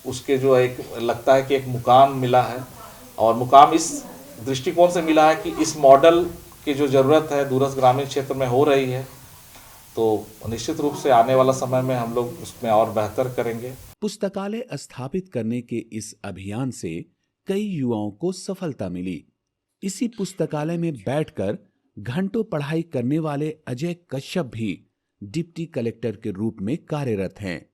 उसके जो एक लगता है कि एक मुकाम मिला है। और मुकाम इस दृष्टिकोण से मिला है कि इस मॉडल की जो ज़रूरत है दूरस्थ ग्रामीण क्षेत्र में हो रही है, तो निश्चित रूप से आने वाला समय में हम लोग उसमें और बेहतर करेंगे।
पुस्तकालय स्थापित करने के इस अभियान से कई युवाओं को सफलता मिली। इसी पुस्तकालय में बैठकर घंटों पढ़ाई करने वाले अजय कश्यप भी डिप्टी कलेक्टर के रूप में कार्यरत हैं,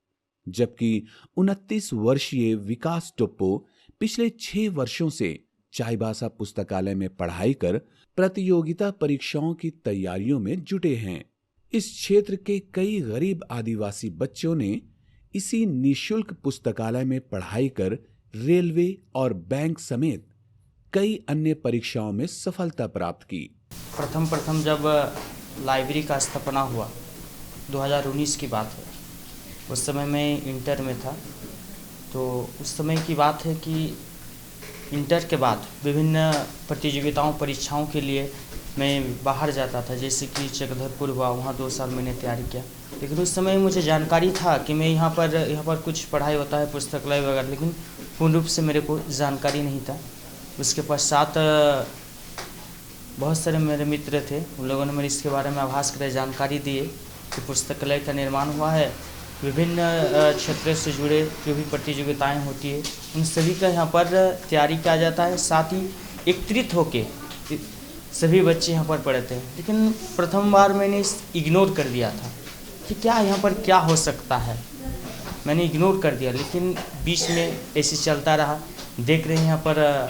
जबकि 29 वर्षीय विकास टोप्पो पिछले 6 वर्षों से चाईबासा पुस्तकालय में पढ़ाई कर प्रतियोगिता परीक्षाओं की तैयारियों में जुटे हैं। इस क्षेत्र के कई गरीब आदिवासी बच्चों ने इसी निःशुल्क पुस्तकालय में पढ़ाई कर रेलवे और बैंक समेत कई अन्य परीक्षाओं में सफलता प्राप्त की।
प्रथम जब लाइब्रेरी का स्थापना हुआ 2019 की बात है, उस समय मैं इंटर में था। तो उस समय की बात है कि इंटर के बाद विभिन्न प्रतियोगिताओं परीक्षाओं के लिए मैं बाहर जाता था, जैसे कि चक्रधरपुर हुआ, वहाँ 2 साल मैंने तैयारी किया। लेकिन उस समय मुझे जानकारी था कि मैं यहाँ पर कुछ पढ़ाई होता है, पुस्तकालय वगैरह, लेकिन पूर्ण रूप से मेरे को जानकारी नहीं था। उसके पश्चात बहुत सारे मेरे मित्र थे, उन लोगों ने मेरे इसके बारे में आभास कराई, जानकारी दिए कि पुस्तकालय का निर्माण हुआ है, विभिन्न क्षेत्र से जुड़े जो भी प्रतियोगिताएं होती है उन सभी का यहाँ पर तैयारी किया जाता है। साथ ही एकत्रित होके सभी बच्चे यहाँ पर पढ़ते हैं। लेकिन प्रथम बार मैंने इग्नोर कर दिया था कि क्या यहाँ पर क्या हो सकता है, मैंने इग्नोर कर दिया। लेकिन बीच में ऐसे चलता रहा। देख रहे हैं यहाँ पर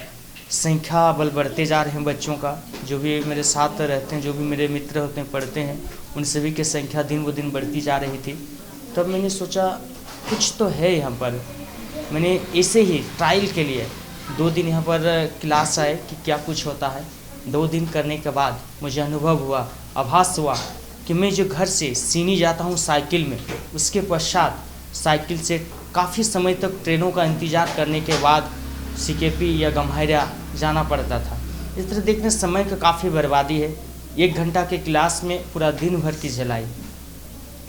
संख्या बल बढ़ते जा रहे हैं बच्चों का, जो भी मेरे साथ रहते हैं, जो भी मेरे मित्र होते हैं, पढ़ते हैं, उन सभी की संख्या दिन ब दिन बढ़ती जा रही थी। तब मैंने सोचा कुछ तो है यहाँ पर। मैंने ऐसे ही ट्रायल के लिए 2 दिन यहाँ पर क्लास आए कि क्या कुछ होता है। 2 दिन करने के बाद मुझे अनुभव हुआ, आभास हुआ कि मैं जो घर से सीनी जाता हूँ साइकिल में, उसके पश्चात साइकिल से काफ़ी समय तक ट्रेनों का इंतज़ार करने के बाद CKP या गम्हरिया जाना पड़ता था। इस तरह देखने समय का काफ़ी बर्बादी है। 1 घंटा के क्लास में पूरा दिन भर की झेलाई।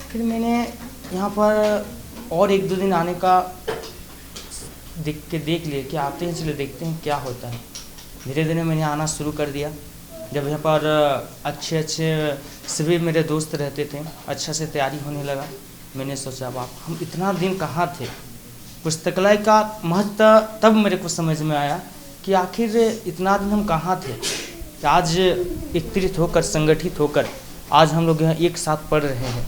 फिर मैंने यहाँ पर और 1-2 दिन आने का देख लिए कि आते हैं, चले देखते हैं क्या होता है। धीरे धीरे मैंने आना शुरू कर दिया। जब यहाँ पर अच्छे सभी मेरे दोस्त रहते थे, अच्छा से तैयारी होने लगा, मैंने सोचा बाप हम इतना दिन कहाँ थे। पुस्तकालय का महत्व तब मेरे को समझ में आया कि आखिर इतना दिन हम कहाँ थे कि आज एकत्रित होकर, संगठित होकर आज हम लोग यहाँ एक साथ पढ़ रहे हैं।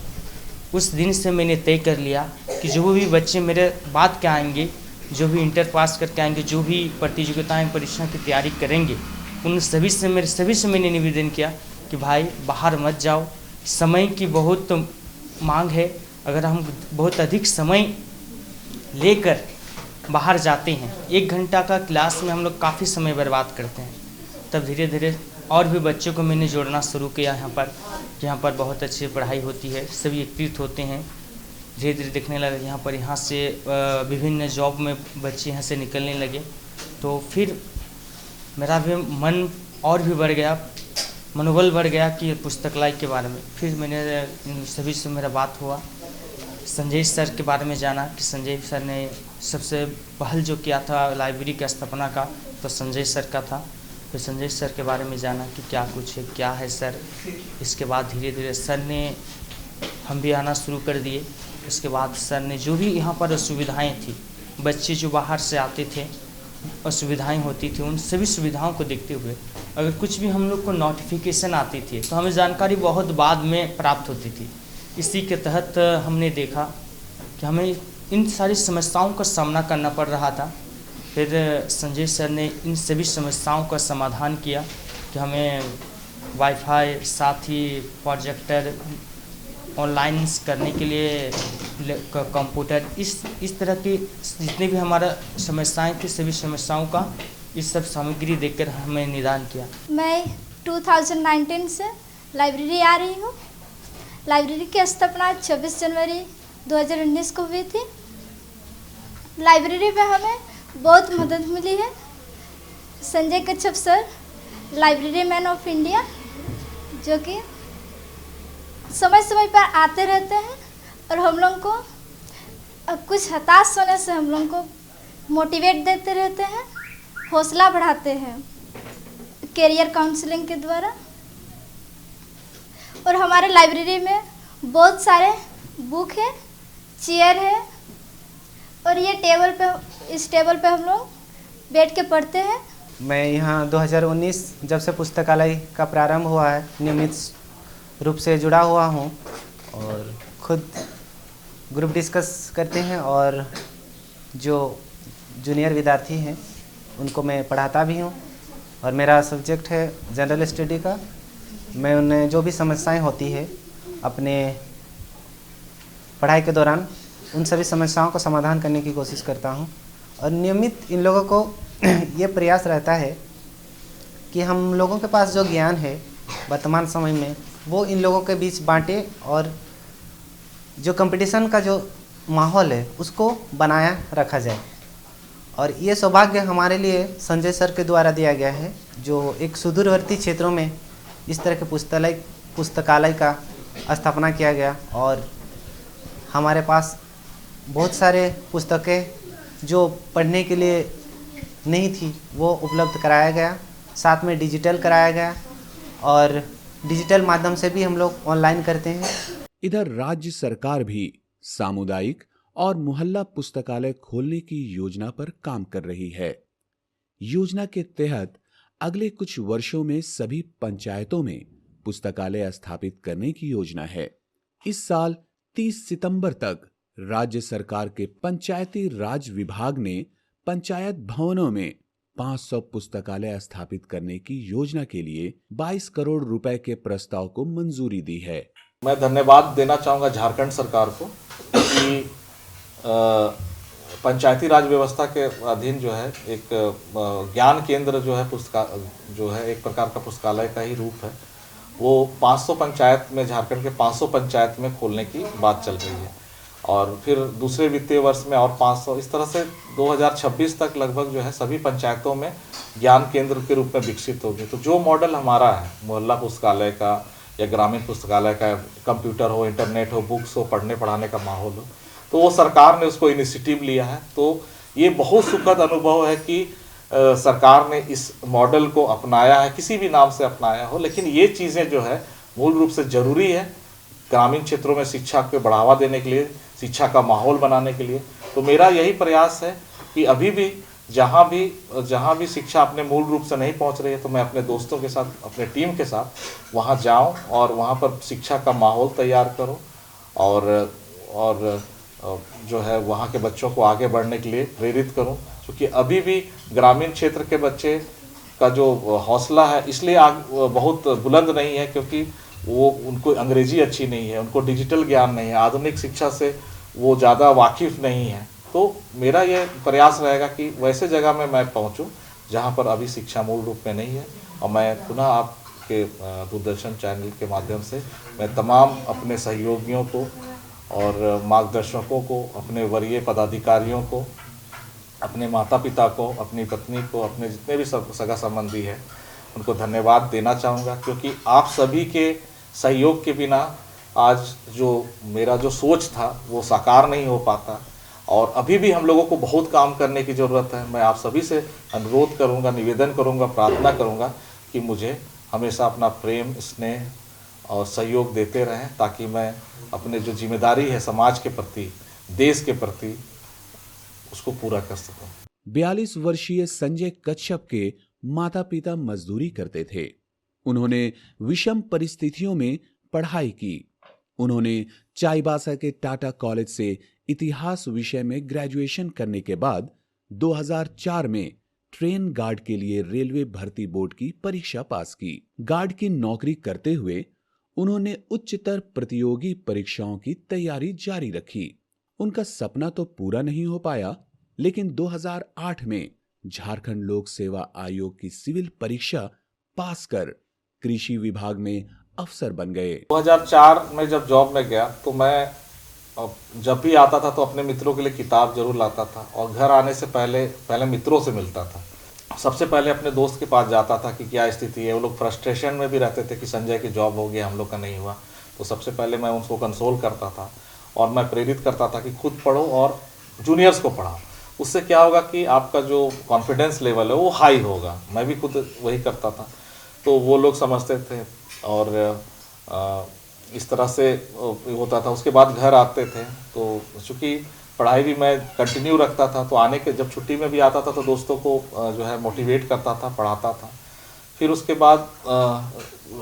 उस दिन से मैंने तय कर लिया कि जो भी बच्चे मेरे बाद के आएंगे, जो भी इंटर पास करके आएंगे, जो भी प्रतियोगिताएं परीक्षा की तैयारी करेंगे, उन सभी से मैंने निवेदन किया कि भाई बाहर मत जाओ, समय की बहुत मांग है अगर हम बहुत अधिक समय लेकर बाहर जाते हैं, 1 घंटा का क्लास में हम लोग काफ़ी समय बर्बाद करते हैं, तब धीरे धीरे और भी बच्चों को मैंने जोड़ना शुरू किया यहाँ पर बहुत अच्छी पढ़ाई होती है, सभी एकत्रित होते हैं। धीरे धीरे देखने लगे यहाँ से विभिन्न जॉब में बच्चे यहाँ से निकलने लगे, तो फिर मेरा भी मन और भी बढ़ गया, मनोबल बढ़ गया कि पुस्तकालय के बारे में। फिर मैंने इन सभी से मेरा बात हुआ, संजय सर के बारे में जाना कि संजय सर ने सबसे पहल जो किया था लाइब्रेरी की स्थापना का, तो संजय सर का था। फिर संजय सर के बारे में जाना कि क्या कुछ है, क्या है सर। इसके बाद धीरे धीरे सर ने हम भी आना शुरू कर दिए। इसके बाद सर ने जो भी यहाँ पर सुविधाएं थी, बच्चे जो बाहर से आते थे असुविधाएं होती थी, उन सभी सुविधाओं को देखते हुए अगर कुछ भी हम लोग को नोटिफिकेशन आती थी तो हमें जानकारी बहुत बाद में प्राप्त होती थी। इसी के तहत हमने देखा कि हमें इन सारी समस्याओं का सामना करना पड़ रहा था। फिर संजय सर ने इन सभी समस्याओं का समाधान किया कि हमें वाईफाई, साथ ही प्रोजेक्टर, ऑनलाइन करने के लिए कंप्यूटर, इस तरह की जितनी भी हमारा समस्याएं थी, सभी समस्याओं का इस सब सामग्री देखकर हमें निदान किया।
मैं 2019 से लाइब्रेरी आ रही हूँ। लाइब्रेरी की स्थापना 26 जनवरी 2019 को हुई थी। लाइब्रेरी में हमें बहुत मदद मिली है। Sanjay Kachhap sir library man of India, जो कि समय समय पर आते रहते हैं और हम लोग को कुछ हताश होने से हम लोग को मोटिवेट देते रहते हैं, हौसला बढ़ाते हैं कैरियर काउंसलिंग के द्वारा। और हमारे लाइब्रेरी में बहुत सारे बुक है, चेयर है, और ये टेबल पे, इस टेबल पे हम लोग बैठ के पढ़ते हैं।
मैं यहाँ 2019 जब से पुस्तकालय का प्रारंभ हुआ है नियमित रूप से जुड़ा हुआ हूँ और खुद ग्रुप डिस्कस करते हैं और जो जूनियर विद्यार्थी हैं उनको मैं पढ़ाता भी हूँ। और मेरा सब्जेक्ट है जनरल स्टडी का। मैं उन्हें जो भी समस्याएं होती है अपने पढ़ाई के दौरान, उन सभी समस्याओं का समाधान करने की कोशिश करता हूँ। और नियमित इन लोगों को ये प्रयास रहता है कि हम लोगों के पास जो ज्ञान है वर्तमान समय में वो इन लोगों के बीच बांटे और जो कंपटीशन का जो माहौल है उसको बनाया रखा जाए। और ये सौभाग्य हमारे लिए संजय सर के द्वारा दिया गया है, जो एक सुदूरवर्ती क्षेत्रों में इस तरह के पुस्तकालय का स्थापना किया गया। और हमारे पास बहुत सारे पुस्तकें जो पढ़ने के लिए नहीं थी वो उपलब्ध कराया गया, साथ में डिजिटल कराया गया और डिजिटल माध्यम से भी हम लोग ऑनलाइन करते हैं।
इधर राज्य सरकार भी सामुदायिक और मोहल्ला पुस्तकालय खोलने की योजना पर काम कर रही है। योजना के तहत अगले कुछ वर्षों में सभी पंचायतों में पुस्तकालय स्थापित करने की योजना है। इस साल 30 सितंबर तक राज्य सरकार के पंचायती राज विभाग ने पंचायत भवनों में 500 पुस्तकालय स्थापित करने की योजना के लिए 22 करोड़ रुपए के प्रस्ताव को मंजूरी दी है।
मैं धन्यवाद देना चाहूँगा झारखंड सरकार को कि पंचायती राज व्यवस्था के अधीन जो है एक ज्ञान केंद्र जो है एक प्रकार का पुस्तकालय का ही रूप है, वो 500 पंचायत में, झारखंड के 500 पंचायत में खोलने की बात चल रही है। और फिर दूसरे वित्तीय वर्ष में और 500, इस तरह से 2026 तक लगभग जो है सभी पंचायतों में ज्ञान केंद्र के रूप में विकसित होगी। तो जो मॉडल हमारा है मोहल्ला पुस्तकालय का या ग्रामीण पुस्तकालय का, कंप्यूटर हो, इंटरनेट हो, बुक्स हो, पढ़ने पढ़ाने का माहौल हो, तो वो सरकार ने उसको इनिशिएटिव लिया है। तो ये बहुत सुखद अनुभव है कि सरकार ने इस मॉडल को अपनाया है, किसी भी नाम से अपनाया हो, लेकिन ये चीज़ें जो है मूल रूप से ज़रूरी है ग्रामीण क्षेत्रों में शिक्षा को बढ़ावा देने के लिए, शिक्षा का माहौल बनाने के लिए। तो मेरा यही प्रयास है कि अभी भी जहाँ भी शिक्षा अपने मूल रूप से नहीं पहुँच रही है, तो मैं अपने दोस्तों के साथ, अपने टीम के साथ वहाँ जाऊँ और वहाँ पर शिक्षा का माहौल तैयार करूँ और जो है वहाँ के बच्चों को आगे बढ़ने के लिए प्रेरित करूँ। क्योंकि अभी भी ग्रामीण क्षेत्र के बच्चे का जो हौसला है इसलिए बहुत बुलंद नहीं है, क्योंकि वो उनको अंग्रेजी अच्छी नहीं है, उनको डिजिटल ज्ञान नहीं है, आधुनिक शिक्षा से वो ज़्यादा वाकिफ़ नहीं है। तो मेरा ये प्रयास रहेगा कि वैसे जगह में मैं पहुंचूं जहां पर अभी शिक्षा मूल रूप में नहीं है। और मैं पुनः आपके दूरदर्शन चैनल के माध्यम से मैं तमाम अपने सहयोगियों को और मार्गदर्शकों को, अपने वरीय पदाधिकारियों को, अपने माता पिता को, अपनी पत्नी को, अपने जितने भी सगा संबंधी हैं उनको धन्यवाद देना चाहूँगा, क्योंकि आप सभी के सहयोग के बिना आज जो मेरा जो सोच था वो साकार नहीं हो पाता। और अभी भी हम लोगों को बहुत काम करने की ज़रूरत है। मैं आप सभी से अनुरोध करूँगा, निवेदन करूँगा, प्रार्थना करूँगा कि मुझे हमेशा अपना प्रेम, स्नेह और सहयोग देते रहें, ताकि मैं अपने जो जिम्मेदारी है समाज के प्रति, देश के प्रति, उसको पूरा कर सकूं।
42 वर्षीय संजय कच्छप के माता पिता मजदूरी करते थे। उन्होंने विषम परिस्थितियों में पढ़ाई की। उन्होंने चाईबासा के टाटा कॉलेज से इतिहास विषय में ग्रेजुएशन करने के बाद 2004 में ट्रेन गार्ड के लिए रेलवे भर्ती बोर्ड की परीक्षा पास की। गार्ड की नौकरी करते हुए उन्होंने उच्चतर प्रतियोगी परीक्षाओं की तैयारी जारी रखी। उनका सपना तो पूरा नहीं हो पाया, लेकिन 2008 में झारखंड लोक सेवा आयोग की सिविल परीक्षा पास कर कृषि विभाग में अफसर बन गए।
2004 में जब जॉब में गया तो मैं जब भी आता था तो अपने मित्रों के लिए किताब जरूर लाता था, और घर आने से पहले मित्रों से मिलता था। सबसे पहले अपने दोस्त के पास जाता था कि क्या स्थिति है। वो लोग फ्रस्ट्रेशन में भी रहते थे कि संजय की जॉब हो गया, हम लोग का नहीं हुआ। तो सबसे पहले मैं उनको कंसोल करता था और मैं प्रेरित करता था कि खुद पढ़ो और जूनियर्स को पढ़ाओ। उससे क्या होगा कि आपका जो कॉन्फिडेंस लेवल है वो हाई होगा। मैं भी खुद वही करता था, तो वो लोग समझते थे और इस तरह से होता था। उसके बाद घर आते थे तो चूँकि पढ़ाई भी मैं कंटिन्यू रखता था, तो आने के जब छुट्टी में भी आता था तो दोस्तों को जो है मोटिवेट करता था, पढ़ाता था। फिर उसके बाद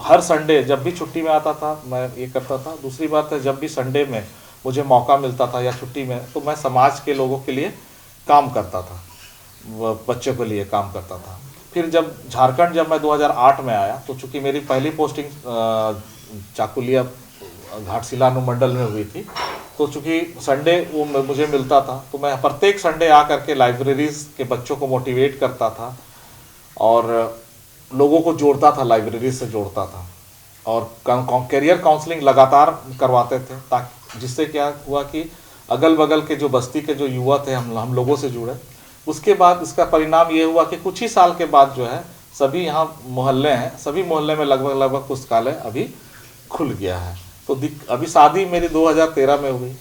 हर संडे जब भी छुट्टी में आता था मैं ये करता था। दूसरी बात है, जब भी संडे में मुझे मौका मिलता था या छुट्टी में, तो मैं समाज के लोगों के लिए काम करता था, बच्चों के लिए काम करता था। फिर जब झारखंड जब मैं 2008 में आया तो चूँकि मेरी पहली पोस्टिंग चाकुलिया घाटशिला अनुमंडल में हुई थी, तो चूँकि संडे वो मुझे मिलता था, तो मैं प्रत्येक संडे आ करके लाइब्रेरीज के बच्चों को मोटिवेट करता था और लोगों को जोड़ता था, लाइब्रेरी से जोड़ता था। और कैरियर काउंसलिंग लगातार करवाते थे, ताकि जिससे क्या हुआ कि अगल बगल के जो बस्ती के जो युवा थे हम लोगों से जुड़े। उसके बाद इसका परिणाम ये हुआ कि कुछ ही साल के बाद जो है सभी यहाँ मोहल्ले हैं, सभी मोहल्ले में लगभग पुस्तकालय अभी खुल गया है। तो अभी शादी मेरी 2013 में हुई,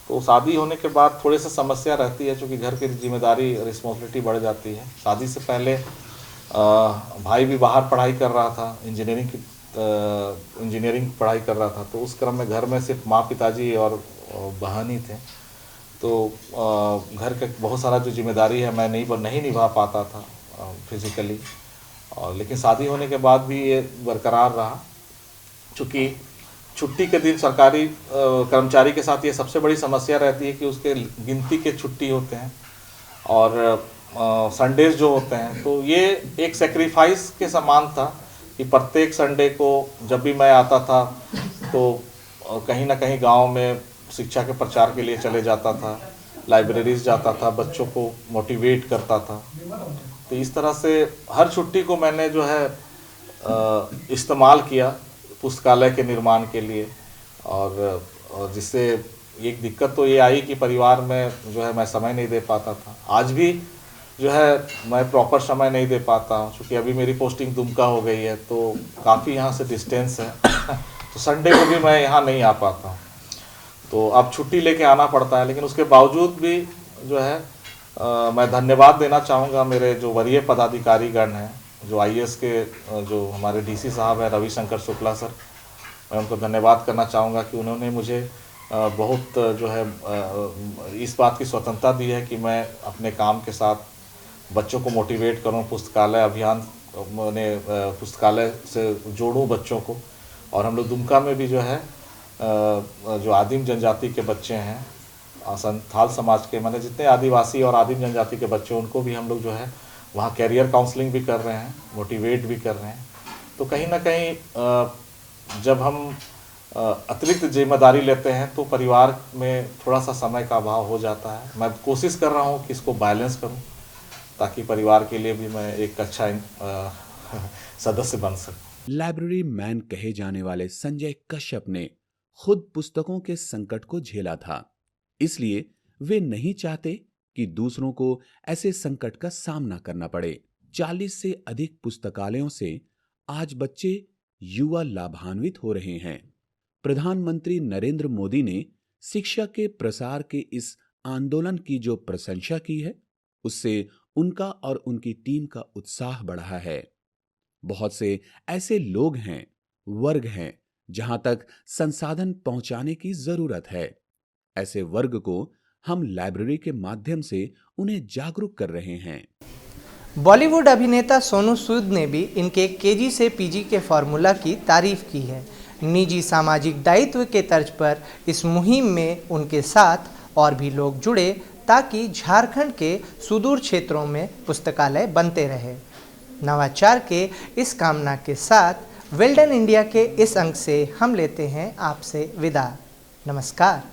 तो शादी होने के बाद थोड़े से समस्या रहती है, क्योंकि घर की जिम्मेदारी, रिस्पॉन्सिबिलिटी बढ़ जाती है। शादी से पहले भाई भी बाहर पढ़ाई कर रहा था, इंजीनियरिंग पढ़ाई कर रहा था। तो उस क्रम में घर में सिर्फ माँ, पिताजी और बहन ही थे। तो घर का बहुत सारा जो जिम्मेदारी है मैं नहीं निभा पाता था फिजिकली। और लेकिन शादी होने के बाद भी ये बरकरार रहा, चूँकि छुट्टी के दिन सरकारी कर्मचारी के साथ ये सबसे बड़ी समस्या रहती है कि उसके गिनती के छुट्टी होते हैं और संडेज जो होते हैं। तो ये एक सेक्रीफाइस के समान था कि प्रत्येक संडे को जब भी मैं आता था तो कहीं ना कहीं गांव में शिक्षा के प्रचार के लिए चले जाता था, लाइब्रेरीज जाता था, बच्चों को मोटिवेट करता था। तो इस तरह से हर छुट्टी को मैंने जो है इस्तेमाल किया पुस्तकालय के निर्माण के लिए। और जिससे एक दिक्कत तो ये आई कि परिवार में जो है मैं समय नहीं दे पाता था। आज भी जो है मैं प्रॉपर समय नहीं दे पाता हूँ, क्योंकि अभी मेरी पोस्टिंग दुमका हो गई है, तो काफ़ी यहाँ से डिस्टेंस है तो संडे को भी मैं यहाँ नहीं आ पाता हूँ। तो अब छुट्टी लेके आना पड़ता है। लेकिन उसके बावजूद भी जो है मैं धन्यवाद देना चाहूँगा मेरे जो वरीय पदाधिकारीगण हैं, जो IAS के जो हमारे DC साहब हैं रविशंकर शुक्ला सर, मैं उनको धन्यवाद करना चाहूँगा कि उन्होंने मुझे बहुत जो है इस बात की स्वतंत्रता दी है कि मैं अपने काम के साथ बच्चों को मोटिवेट करूँ, पुस्तकालय अभियान मैंने पुस्तकालय से जोड़ूँ बच्चों को। और हम लोग दुमका में भी जो है जो आदिम जनजाति के बच्चे हैं, संथाल समाज के, माने जितने आदिवासी और आदिम जनजाति के बच्चे, उनको भी हम लोग जो है वहाँ कैरियर काउंसलिंग भी कर रहे हैं, मोटिवेट भी कर रहे हैं। तो कहीं ना कहीं जब हम अतिरिक्त जिम्मेदारी लेते हैं तो परिवार में थोड़ा सा समय का अभाव हो जाता है। मैं कोशिश कर रहा हूँ कि इसको बैलेंस करूँ ताकि परिवार के लिए भी मैं एक अच्छा सदस्य बन सकूं।
लाइब्रेरी मैन कहे जाने वाले संजय कश्यप ने खुद पुस्तकों के संकट को झेला था, इसलिए वे नहीं चाहते कि दूसरों को ऐसे संकट का सामना करना पड़े। 40 से अधिक पुस्तकालयों से आज बच्चे युवा लाभान्वित हो रहे हैं। प्रधानमंत्री नरेंद्र मोदी ने शिक्षा के प्रसार के इस आंदोलन की जो प्रशंसा की है, उससे उनका और उनकी टीम का उत्साह बढ़ा है। बहुत से ऐसे लोग हैं, वर्ग हैं, जहां तक संसाधन पहुंचाने की जरूरत है। ऐसे वर्ग को हम लाइब्रेरी के माध्यम से उन्हें जागरूक कर रहे हैं।
बॉलीवुड अभिनेता सोनू सूद ने भी इनके केजी से पीजी के फॉर्मूला की तारीफ की है। निजी सामाजिक दायित्व के तर्ज पर इस मुहिम में उनके साथ और भी लोग जुड़े ताकि झारखंड के सुदूर क्षेत्रों में पुस्तकालय बनते रहे। नवाचार के इस कामना के साथ वेल डन इंडिया के इस अंक से हम लेते हैं आपसे विदा। नमस्कार।